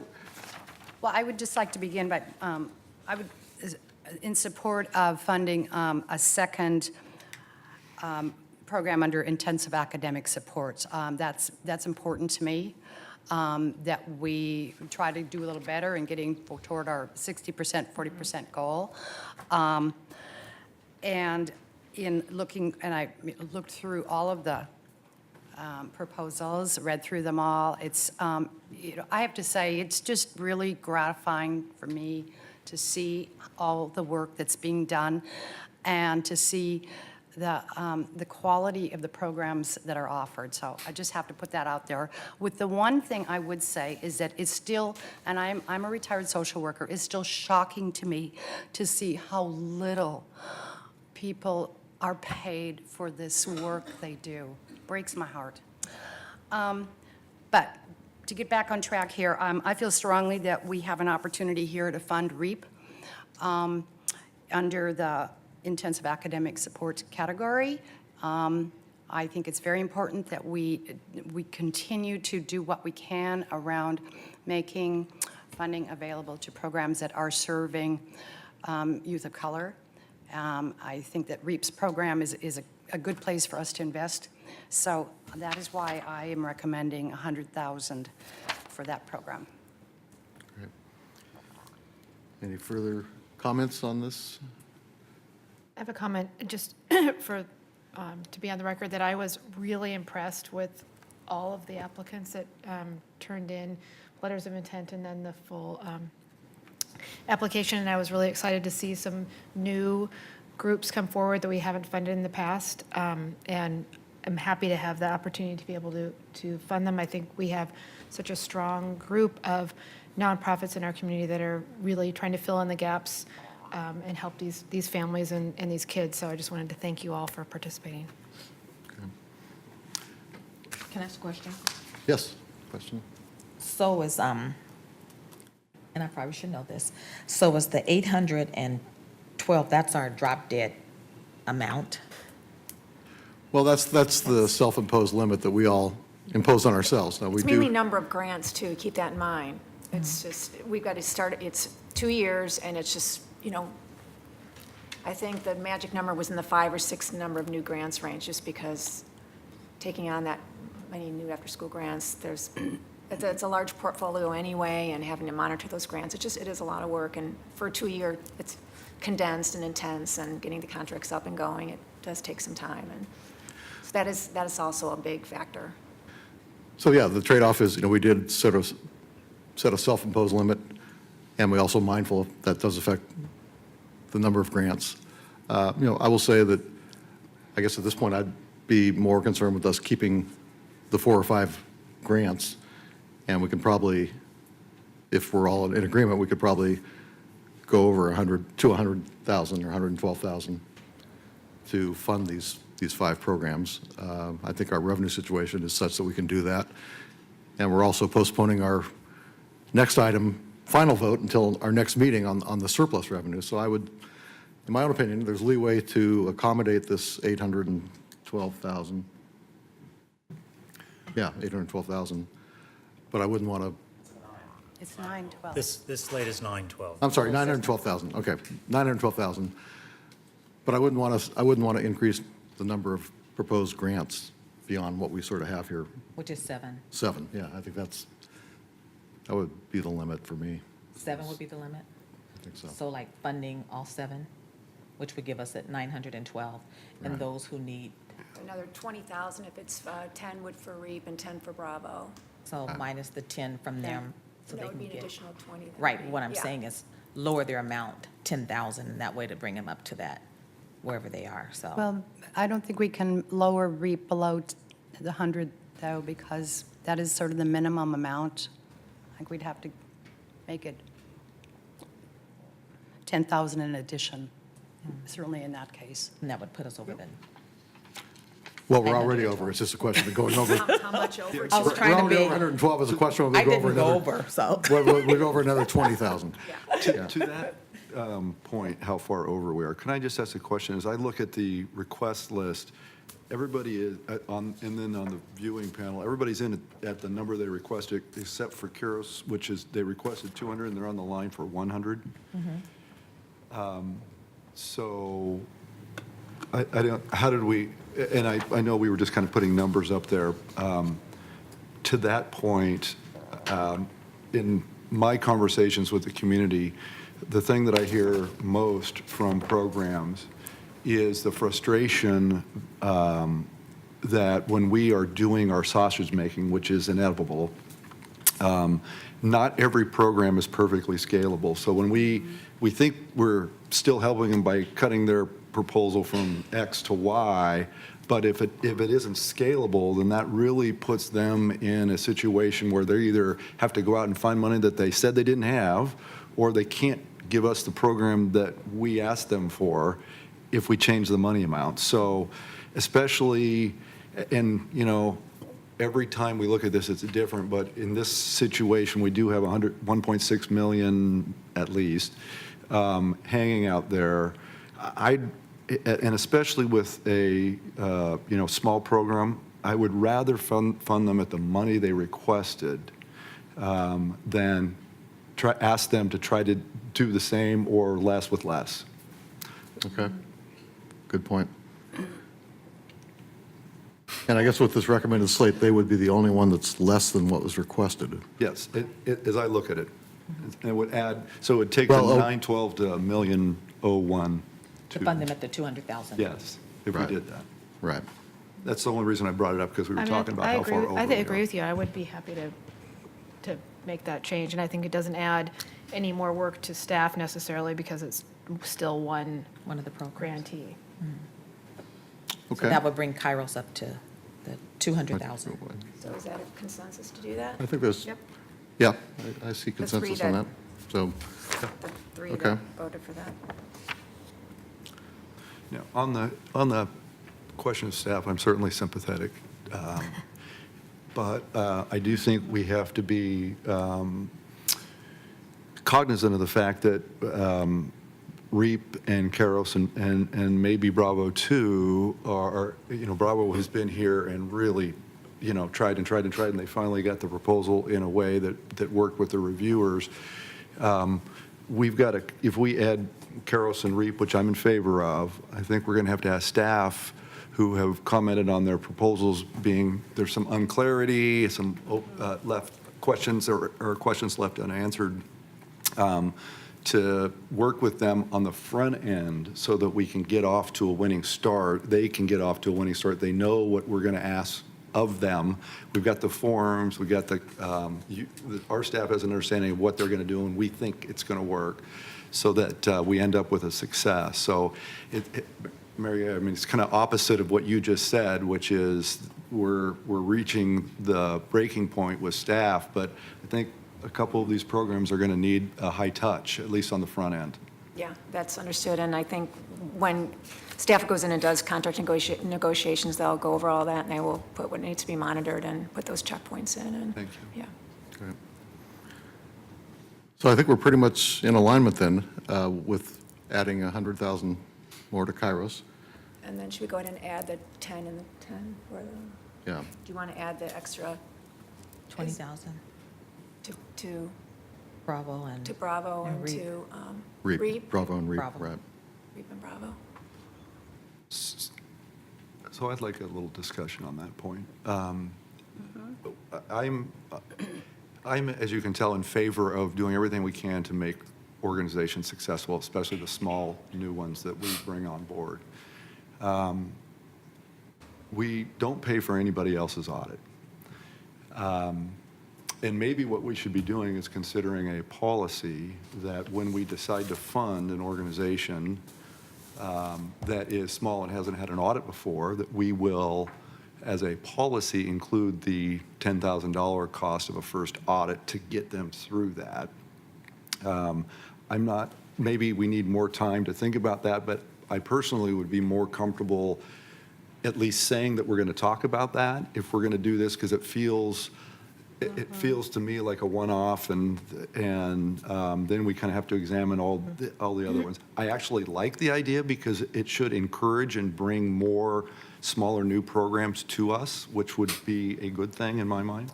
Well, I would just like to begin by, I would, in support of funding a second program under intensive academic supports. That's important to me, that we try to do a little better in getting toward our 60%, 40% goal. And in looking, and I looked through all of the proposals, read through them all. It's, you know, I have to say, it's just really gratifying for me to see all the work that's being done and to see the quality of the programs that are offered. So I just have to put that out there. With the one thing I would say is that it's still, and I'm a retired social worker, it's still shocking to me to see how little people are paid for this work they do. Breaks my heart. But to get back on track here, I feel strongly that we have an opportunity here to fund REAP under the intensive academic support category. I think it's very important that we continue to do what we can around making funding available to programs that are serving youth of color. I think that REAP's program is a good place for us to invest. So that is why I am recommending $100,000 for that program. Great. Any further comments on this? I have a comment just for, to be on the record, that I was really impressed with all of the applicants that turned in letters of intent and then the full application. And I was really excited to see some new groups come forward that we haven't funded in the past. And I'm happy to have the opportunity to be able to fund them. I think we have such a strong group of nonprofits in our community that are really trying to fill in the gaps and help these families and these kids. So I just wanted to thank you all for participating. Can I ask a question? Yes, question. So is, and I probably should know this, so is the 812, that's our drop dead amount? Well, that's the self-imposed limit that we all impose on ourselves. Now, we It's mainly do. number of grants, too, keep that in mind. It's just, we've got to start, it's 2 years, and it's just, you know, I think the magic number was in the 5 or 6 number of new grants range, just because taking on that many new after-school grants, it's a large portfolio anyway, and having to monitor those grants, it is a lot of work, and for a 2-year, it's condensed and intense, and getting the contracts up and going, it does take some time, and so that is also a big factor. So yeah, the trade-off is, we did set a self-imposed limit, and we also mindful that does affect the number of grants. I will say that, I guess at this point, I'd be more concerned with us keeping the 4 or 5 grants, and we can probably, if we're all in agreement, we could probably go over 100 to 100,000 or 112,000 to fund these 5 programs. I think our revenue situation is such that we can do that. And we're also postponing our next item, final vote, until our next meeting on the surplus revenue. So I would, in my own opinion, there's leeway to accommodate this 812,000. Yeah, 812,000. But I wouldn't want to. It's 912. This slate is 912. I'm sorry, 912,000. Okay, 912,000. But I wouldn't want to increase the number of proposed grants beyond what we sort of have here. Which is 7. 7, yeah, I think that would be the limit for me. 7 would be the limit? I think so. So like funding all 7, which would give us at 912, and Right. those who need, Another 20,000 if it's 10 would for REAP and 10 for Bravo. so minus the 10 from them, so So they that would can be an get. additional 20. then, Right, what I'm Yeah. saying is lower their amount, 10,000, and that way to bring them up to that. wherever they are, so. Well, I don't think we can lower REAP below the 100, though, because that is sort of the minimum amount. I think we'd have to make it 10,000 in addition, certainly in that case. And that would put us over then. Well, we're already over. It's just a question of going over. How much over? I was trying to We're already be, over 112 is a question. We'll I go over didn't go another. over, so. We'll go over another 20,000. To that point, how far over we are, can I just ask a question? As I look at the request list, everybody is on, and then on the viewing panel, everybody's in at the number they requested, except for Kuros, which is, they requested 200, and they're on the line for 100. So I don't, how did we, and I know we were just kind of putting numbers up there. To that point, in my conversations with the community, the thing that I hear most from programs is the frustration that when we are doing our sausage making, which is inevitable, not every program is perfectly scalable. So when we think we're still helping them by cutting their proposal from X to Y, but if it isn't scalable, then that really puts them in a situation where they either have to go out and find money that they said they didn't have, or they can't give us the program that we asked them for if we change the money amount. So especially, and you know, every time we look at this, it's different, but in this situation, we do have 1.6 million at least hanging out there. And especially with a small program, I would rather fund them at the money they requested than ask them to try to do the same or less with less. Okay, good point. And I guess with this recommended slate, they would be the only one that's less than what was requested. Yes, as I look at it, it would add, so it would take the Well, 912 to 1,000,001. To fund them at the 200,000. Yes, if we Right. did that. Right. That's the only reason I brought it up, because we were I mean, talking about I how agree far with- over I we agree are. with you. I would be happy to make that change, and I think it doesn't add any more work to staff necessarily because it's still one One of the programs. grantee. So Okay. that would bring Kairos up to the 200,000. So is that a consensus to do that? I think there's, Yep, yeah, I see Let's read consensus on it. that. So, the three Okay. that voted for that. Yeah, on the question of staff, I'm certainly sympathetic. But I do think we have to be cognizant of the fact that REAP and Kairos and maybe Bravo too are, Bravo has been here and really, tried, and they finally got the proposal in a way that worked with the reviewers. We've got to, if we add Kairos and REAP, which I'm in favor of, I think we're going to have staff who have commented on their proposals being, there's some unclarity, some left questions or questions left unanswered, to work with them on the front end so that we can get off to a winning start. They can get off to a winning start. They know what we're going to ask of them. We've got the forms, we've got our staff has an understanding of what they're going to do, and we think it's going to work so that we end up with a success. So, Mary, I mean, it's kind of opposite of what you just said, which is we're reaching the breaking point with staff, but I think a couple of these programs are going to need a high touch, at least on the front end. Yeah, that's understood, and I think when staff goes in and does contract negotiations, they'll go over all that, and they will put what needs to be monitored and put those checkpoints in, and, Thank you. yeah. great. So I think we're pretty much in alignment then with adding 100,000 more to Kairos. And then should we go ahead and add the 10 and the 10 for the, Yeah. do you want to add the extra 20,000. to Bravo and. Bravo and REAP. to REAP, Bravo and REAP, Bravo. right. REAP and Bravo? So I'd like a little discussion on that point. I'm, as you can tell, in favor of doing everything we can to make organizations successful, especially the small new ones that we bring on board. We don't pay for anybody else's audit. And maybe what we should be doing is considering a policy that when we decide to fund an organization, that is small and hasn't had an audit before, that we will, as a policy, include the $10,000 cost of a first audit to get them through that. I'm not, maybe we need more time to think about that, but I personally would be more comfortable at least saying that we're going to talk about that if we're going to do this, because it feels to me like a one-off, and then we kind of have to examine all the other ones. I actually like the idea because it should encourage and bring more smaller new programs to us, which would be a good thing in my mind.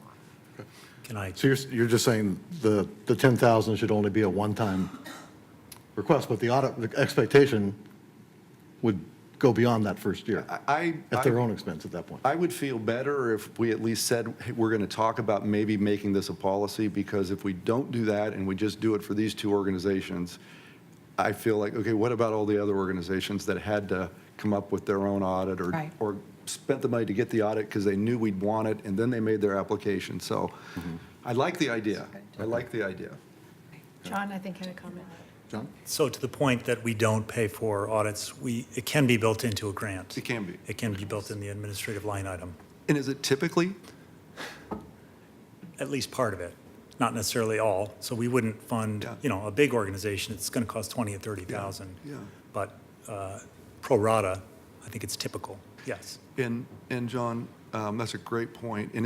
Can I? So you're just saying the 10,000 should only be a one-time request, but the audit, the expectation would go beyond that first year at their own expense at that point. I would feel better if we at least said, hey, we're going to talk about maybe making this a policy, because if we don't do that and we just do it for these two organizations, I feel like, okay, what about all the other organizations that had to come up with their own audit or spent the money to get the audit because they knew we'd want it, and then they made their application. So I like the idea. I like the idea. John, I think, had a comment. John? So to the point that we don't pay for audits, it can be built into a grant. It can be. It can be built in the administrative line item, And is it typically? at least part of it, not necessarily all. So we wouldn't fund, a big organization, it's going to cost 20 or 30,000. Yeah. But pro rata, I think it's typical, yes. And John, that's a great point. And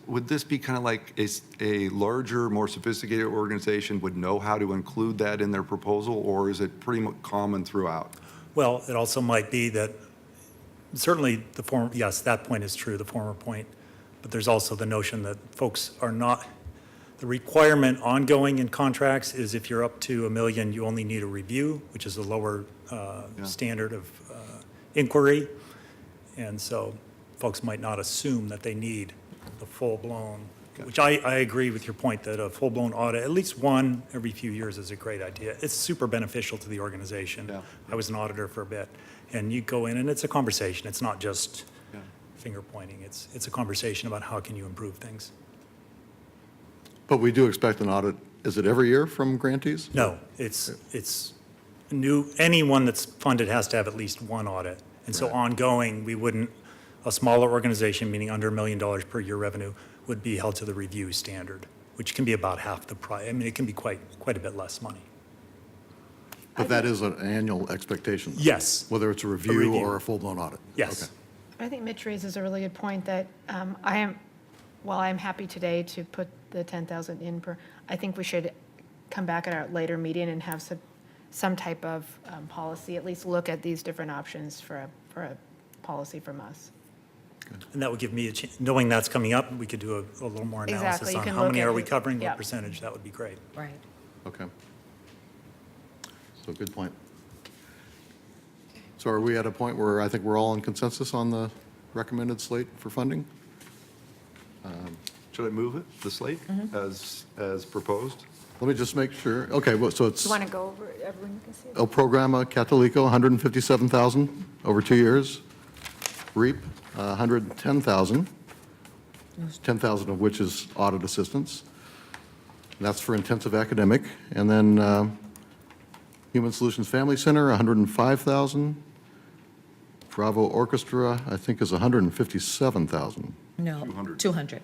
would this be kind of like a larger, more sophisticated organization would know how to include that in their proposal, or is it pretty much common throughout? Well, it also might be that, certainly yes, that point is true, the former point, but there's also the notion that folks are not, the requirement ongoing in contracts is if you're up to $1 million, you only need a review, which is a lower standard of inquiry. And so folks might not assume that they need the full-blown, which I agree with your point that a full-blown audit, at least one every few years, is a great idea. It's super beneficial to the organization. Yeah. I was an auditor for a bit, and you go in and it's a conversation. It's not just finger pointing. It's a conversation about how can you improve things. But we do expect an audit, is it every year from grantees? No, it's new, anyone that's funded has to have at least one audit. And so ongoing, we wouldn't, a smaller organization, meaning under $1 million per year revenue, would be held to the review standard, which can be about half the price. I mean, it can be quite a bit less money. But that is an annual expectation? Yes. Whether it's a review or a full-blown audit? Yes. Okay. I think Mitch raises a really good point that while I'm happy today to put the 10,000 in I think we should come back at our later meeting and have some type of policy, at least look at these different options for a policy from us. And that would give me knowing that's coming up, we could do a little more analysis Exactly. You on can how look many at are we the- covering, yeah. what percentage, that would be great. Right. Okay. So good point. So are we at a point where I think we're all in consensus on the recommended slate for funding? Should I move it, the slate, as proposed? Let me just make sure. Okay, well, so it's Do you want to go over it? Everyone can see it? El Programa Catolico, 157,000 over 2 years. REAP, 110,000, 10,000 of which is audit assistance. That's for intensive academic. And then Human Solutions Family Center, 105,000. Bravo Orchestra, I think, is 157,000. No, 200. 210.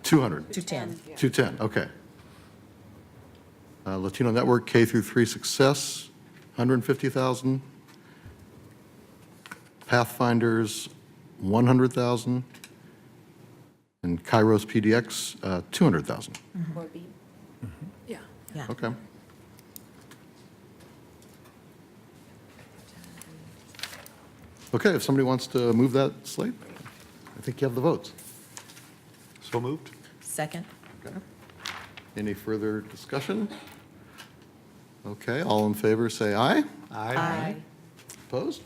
200. 210. 210, okay. Latino Network K through 3 Success, 150,000. Pathfinders, 100,000. And Kairos PDX, 200,000. Yeah. Okay. Okay, if somebody wants to move that slate, I think you have the votes. So moved? Second. Any further discussion? Okay, all in favor, say aye. Aye. Opposed?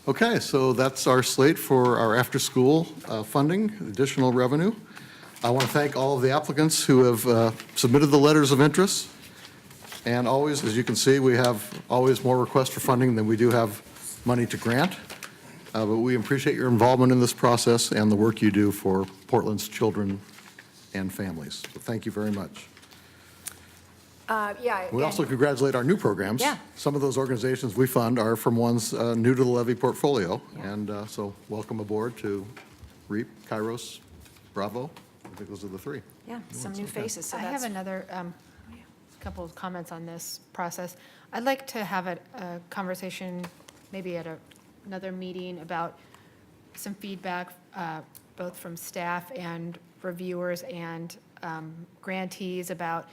Okay, so that's our slate for our after-school funding, additional revenue. I want to thank all of the applicants who have submitted the letters of interest. And always, as you can see, we have always more requests for funding than we do have money to grant. But we appreciate your involvement in this process and the work you do for Portland's children and families. So thank you very much. Yeah. We also congratulate our new programs. Yeah. Some of those organizations we fund are from ones new to the Levy portfolio. And so welcome aboard to REAP, Kairos, Bravo. I think those are the three. Yeah, some new faces, so I that's. have another couple of comments on this process. I'd like to have a conversation, maybe at another meeting, about some feedback, both from staff and reviewers and grantees about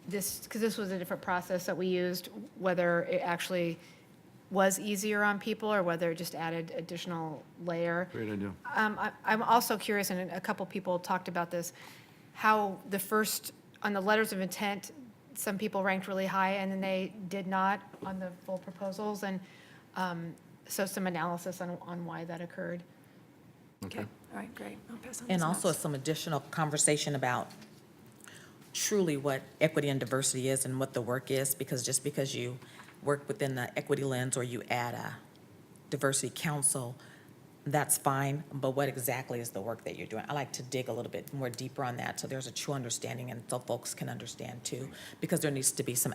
this, because this was a different process that we used, whether it actually was easier on people or whether it just added additional layer. Great idea. I'm also curious, and a couple people talked about this, how the first, on the letters of intent, some people ranked really high and then they did not on the full proposals. And so some analysis on why that occurred. Okay, all right, great. I'll pass on And these also notes. some additional conversation about truly what equity and diversity is and what the work is, because just because you work within the equity lens or you add a diversity council, that's fine, but what exactly is the work that you're doing? I like to dig a little bit more deeper on that so there's a true understanding and so folks can understand too, because there needs to be some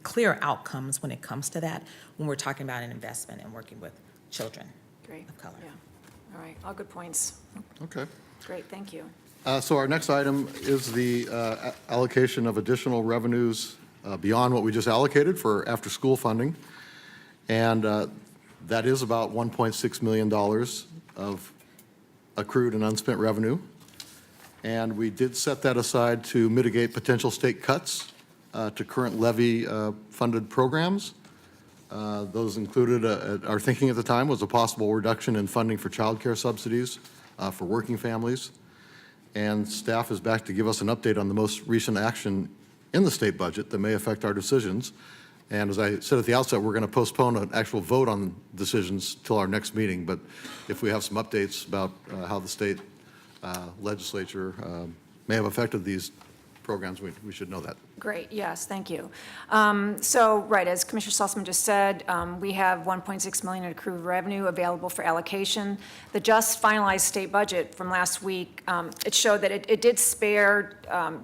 clear outcomes when it comes to that, when we're talking about an investment and working with children Great, of color. yeah. All right, all good points. Okay. Great, thank you. So our next item is the allocation of additional revenues beyond what we just allocated for after-school funding. And that is about $1.6 million of accrued and unspent revenue. And we did set that aside to mitigate potential state cuts to current levy-funded programs. Those included, our thinking at the time was a possible reduction in funding for childcare subsidies for working families. And staff is back to give us an update on the most recent action in the state budget that may affect our decisions. And as I said at the outset, we're going to postpone an actual vote on decisions till our next meeting. But if we have some updates about how the state legislature may have affected these programs, we should know that. Great, yes, thank you. So, right, as Commissioner Sussman just said, we have $1.6 million in accrued revenue available for allocation. The just finalized state budget from last week, it showed that it did spare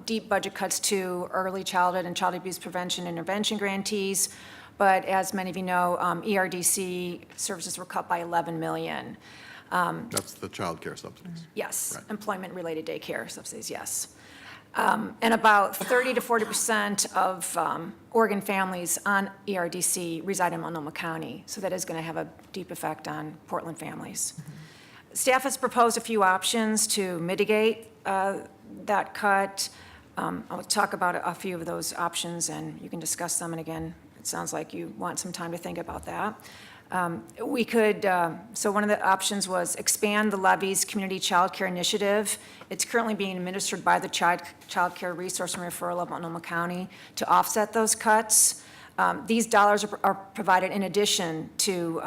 deep budget cuts to early childhood and child abuse prevention intervention grantees, but as many of you know, ERDC services were cut by $11 million. That's the child care subsidies. Yes, Right. employment-related daycare subsidies, yes. And about 30 to 40% of Oregon families on ERDC reside in Multnomah County, so that is going to have a deep effect on Portland families. Staff has proposed a few options to mitigate that cut. I'll talk about a few of those options, and you can discuss them, and again, it sounds like you want some time to think about that. We could, so one of the options was expand the levy's community child care initiative. It's currently being administered by the Child Care Resource and Referral of Multnomah County to offset those cuts. These dollars are provided in addition to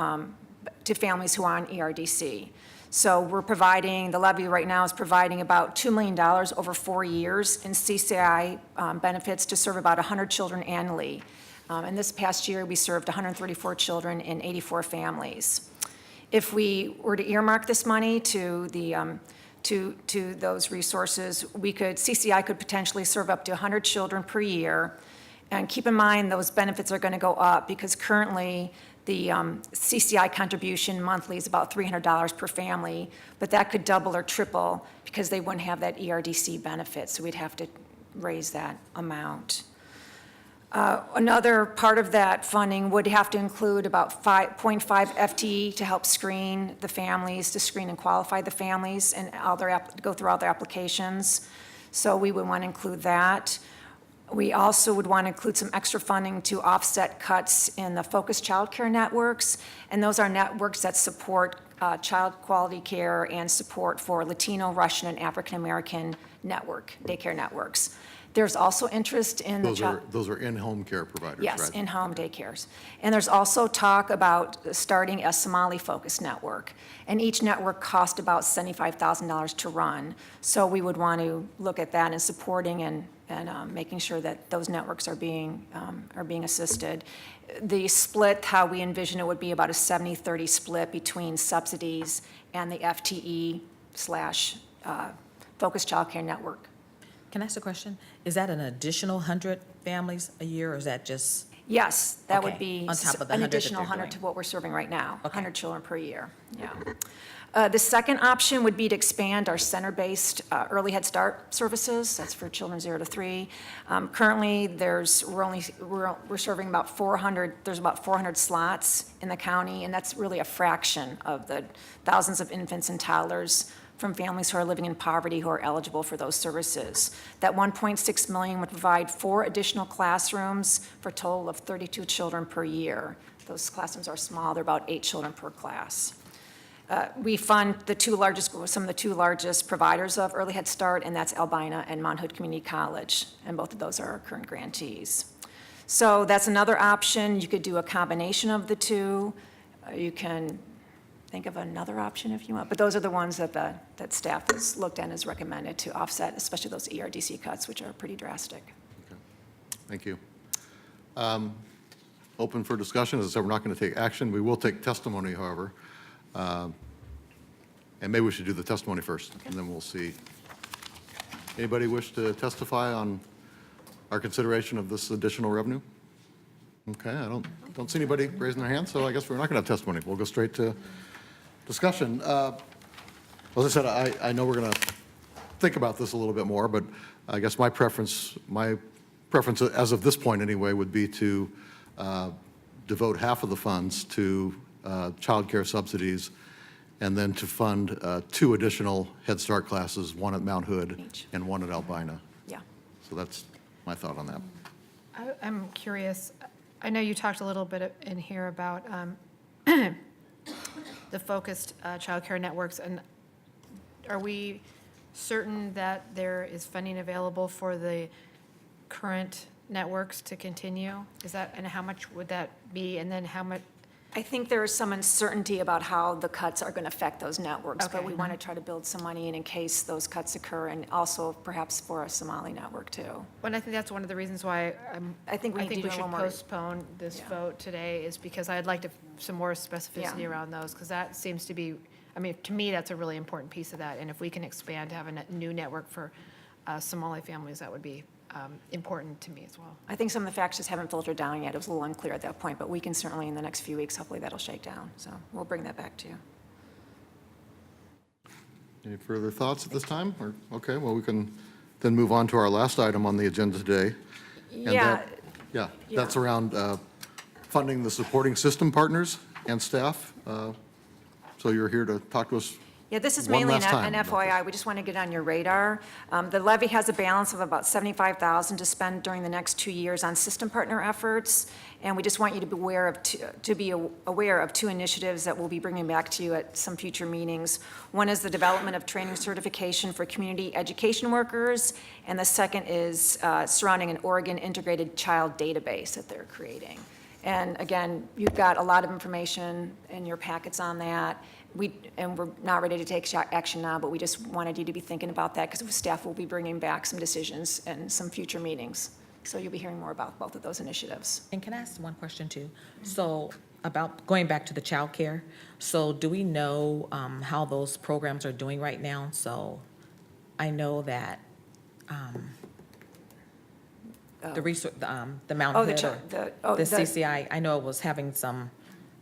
families who are on ERDC. So we're providing, the levy right now is providing about $2 million over 4 years in CCI benefits to serve about 100 children annually. And this past year, we served 134 children in 84 families. If we were to earmark this money to the to those resources, CCI could potentially serve up to 100 children per year. And keep in mind, those benefits are going to go up because currently the CCI contribution monthly is about $300 per family, but that could double or triple because they wouldn't have that ERDC benefit, so we'd have to raise that amount. Another part of that funding would have to include about 0.5 FTE to help screen the families, to screen and qualify the families and go through all their applications. So we would want to include that. We also would want to include some extra funding to offset cuts in the focused child care networks. And those are networks that support child quality care and support for Latino, Russian, and African-American daycare networks. There's also interest in the Those are in-home care providers, right? Yes, in-home daycares. And there's also talk about starting a Somali-focused network. And each network costs about $75,000 to run. So we would want to look at that and supporting and making sure that those networks are being assisted. The split, how we envision it, would be about a 70-30 split between subsidies and the FTE / focused child care network. Can I ask a question? Is that an additional 100 families a year, or is that just? Yes, that would Okay, be on top of the an 100 that additional they're 100 to doing. what we're serving right now, Okay. 100 children per year, yeah. The second option would be to expand our center-based early Head Start services. That's for children 0 to 3. Currently, we're serving about 400, there's about 400 slots in the county, and that's really a fraction of the thousands of infants and toddlers from families who are living in poverty who are eligible for those services. That $1.6 million would provide 4 additional classrooms for a total of 32 children per year. Those classrooms are small, they're about 8 children per class. We fund some of the two largest providers of early Head Start, and that's Albina and Mount Hood Community College, and both of those are our current grantees. So that's another option. You could do a combination of the two. You can think of another option if you want, but those are the ones that staff has looked at and has recommended to offset, especially those ERDC cuts, which are pretty drastic. Thank you. Open for discussion. As I said, we're not going to take action. We will take testimony, however. And maybe we should do the testimony first, and then we'll see. Anybody wish to testify on our consideration of this additional revenue? Okay, I don't see anybody raising their hand, so I guess we're not going to have testimony. We'll go straight to discussion. As I said, I know we're going to think about this a little bit more, but I guess my preference as of this point anyway would be to devote half of the funds to child care subsidies, and then to fund 2 additional Head Start classes, one at Mount Hood and one at Albina. Yeah. So that's my thought on that. I'm curious, I know you talked a little bit in here about the focused childcare networks, and are we certain that there is funding available for the current networks to continue? Is that, and how much would that be, and then how much? I think there is some uncertainty about how the cuts are going to affect those networks, but Okay. we want to try to build some money in case those cuts occur, and also perhaps for a Somali network too. Well, I think that's one of the reasons why I think we need to do a should little more. postpone this vote today, is because I'd like some more specificity Yeah. around those, because that seems to be, I mean, to me, that's a really important piece of that. And if we can expand to have a new network for Somali families, that would be important to me as well. I think some of the facts just haven't filtered down yet. It was a little unclear at that point, but we can certainly, in the next few weeks, hopefully that'll shake down. So we'll bring that back to you. Any further thoughts at this time? Or, okay, well, we can then move on to our last item on the agenda today. And Yeah. Yeah, that's around funding the supporting system partners and staff. So you're here to talk to us. Yeah, this is One mainly last time an FYI. We just want to get on your radar. The levy has a balance of about $75,000 to spend during the next 2 years on system partner efforts, and we just want you to be aware of 2 initiatives that we'll be bringing back to you at some future meetings. One is the development of training certification for community education workers, and the second is surrounding an Oregon integrated child database that they're creating. And again, you've got a lot of information in your packets on that. And we're not ready to take action now, but we just wanted you to be thinking about that, because staff will be bringing back some decisions in some future meetings. So you'll be hearing more about both of those initiatives. And can I ask one question too? So about going back to the child care, so do we know how those programs are doing right now? So I know that the Mount Hood, the CCI, I know it was having some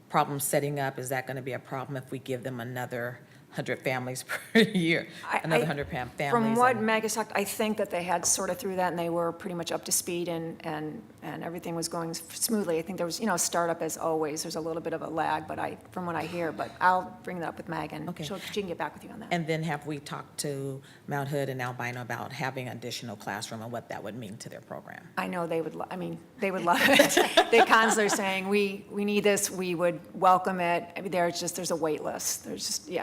problems setting up. Is that going to be a problem if we give them another 100 families per year? Another 100 families? From what Meg has talked, I think that they had sorted through that, and they were pretty much up to speed, and everything was going smoothly. I think there was, a startup as always. There's a little bit of a lag, but from what I hear, but I'll bring that up with Meg, and she can get back with you on that. And then have we talked to Mount Hood and Albina about having additional classroom and what that would mean to their program? I know they would, they would love it. They constantly are saying, we need this, we would welcome it. I mean, there's a wait list.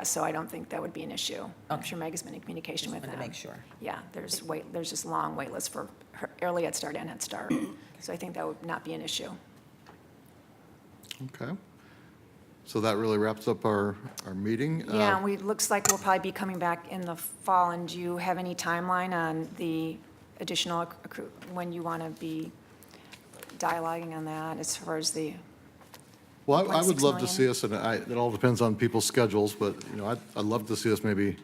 So I don't think that would be an issue. I'm sure Meg has been in communication with them. Just wanted to make sure. Yeah, there's just long wait lists for early Head Start and Head Start. So I think that would not be an issue. Okay. So that really wraps up our meeting. Yeah, and looks like we'll probably be coming back in the fall. And do you have any timeline on the additional, when you want to be dialoguing on that as far as the? Well, I would 1.6 love to million? see us, and it all depends on people's schedules, but, I'd love to see us maybe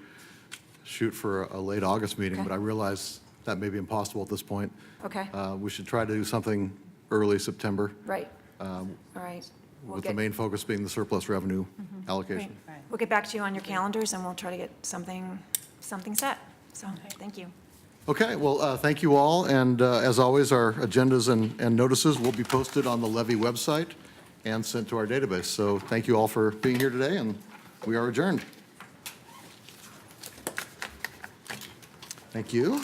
shoot for a late August meeting, Okay. but I realize that may be impossible at this point. Okay, We should try to do something early September, right. All right. We'll with the get- main focus being the surplus revenue Great. allocation. We'll get back to you on your calendars, and we'll try to get something set. So, thank you. Okay, well, thank you all, and as always, our agendas and notices will be posted on the Levy website and sent to our database. So thank you all for being here today, and we are adjourned. Thank you.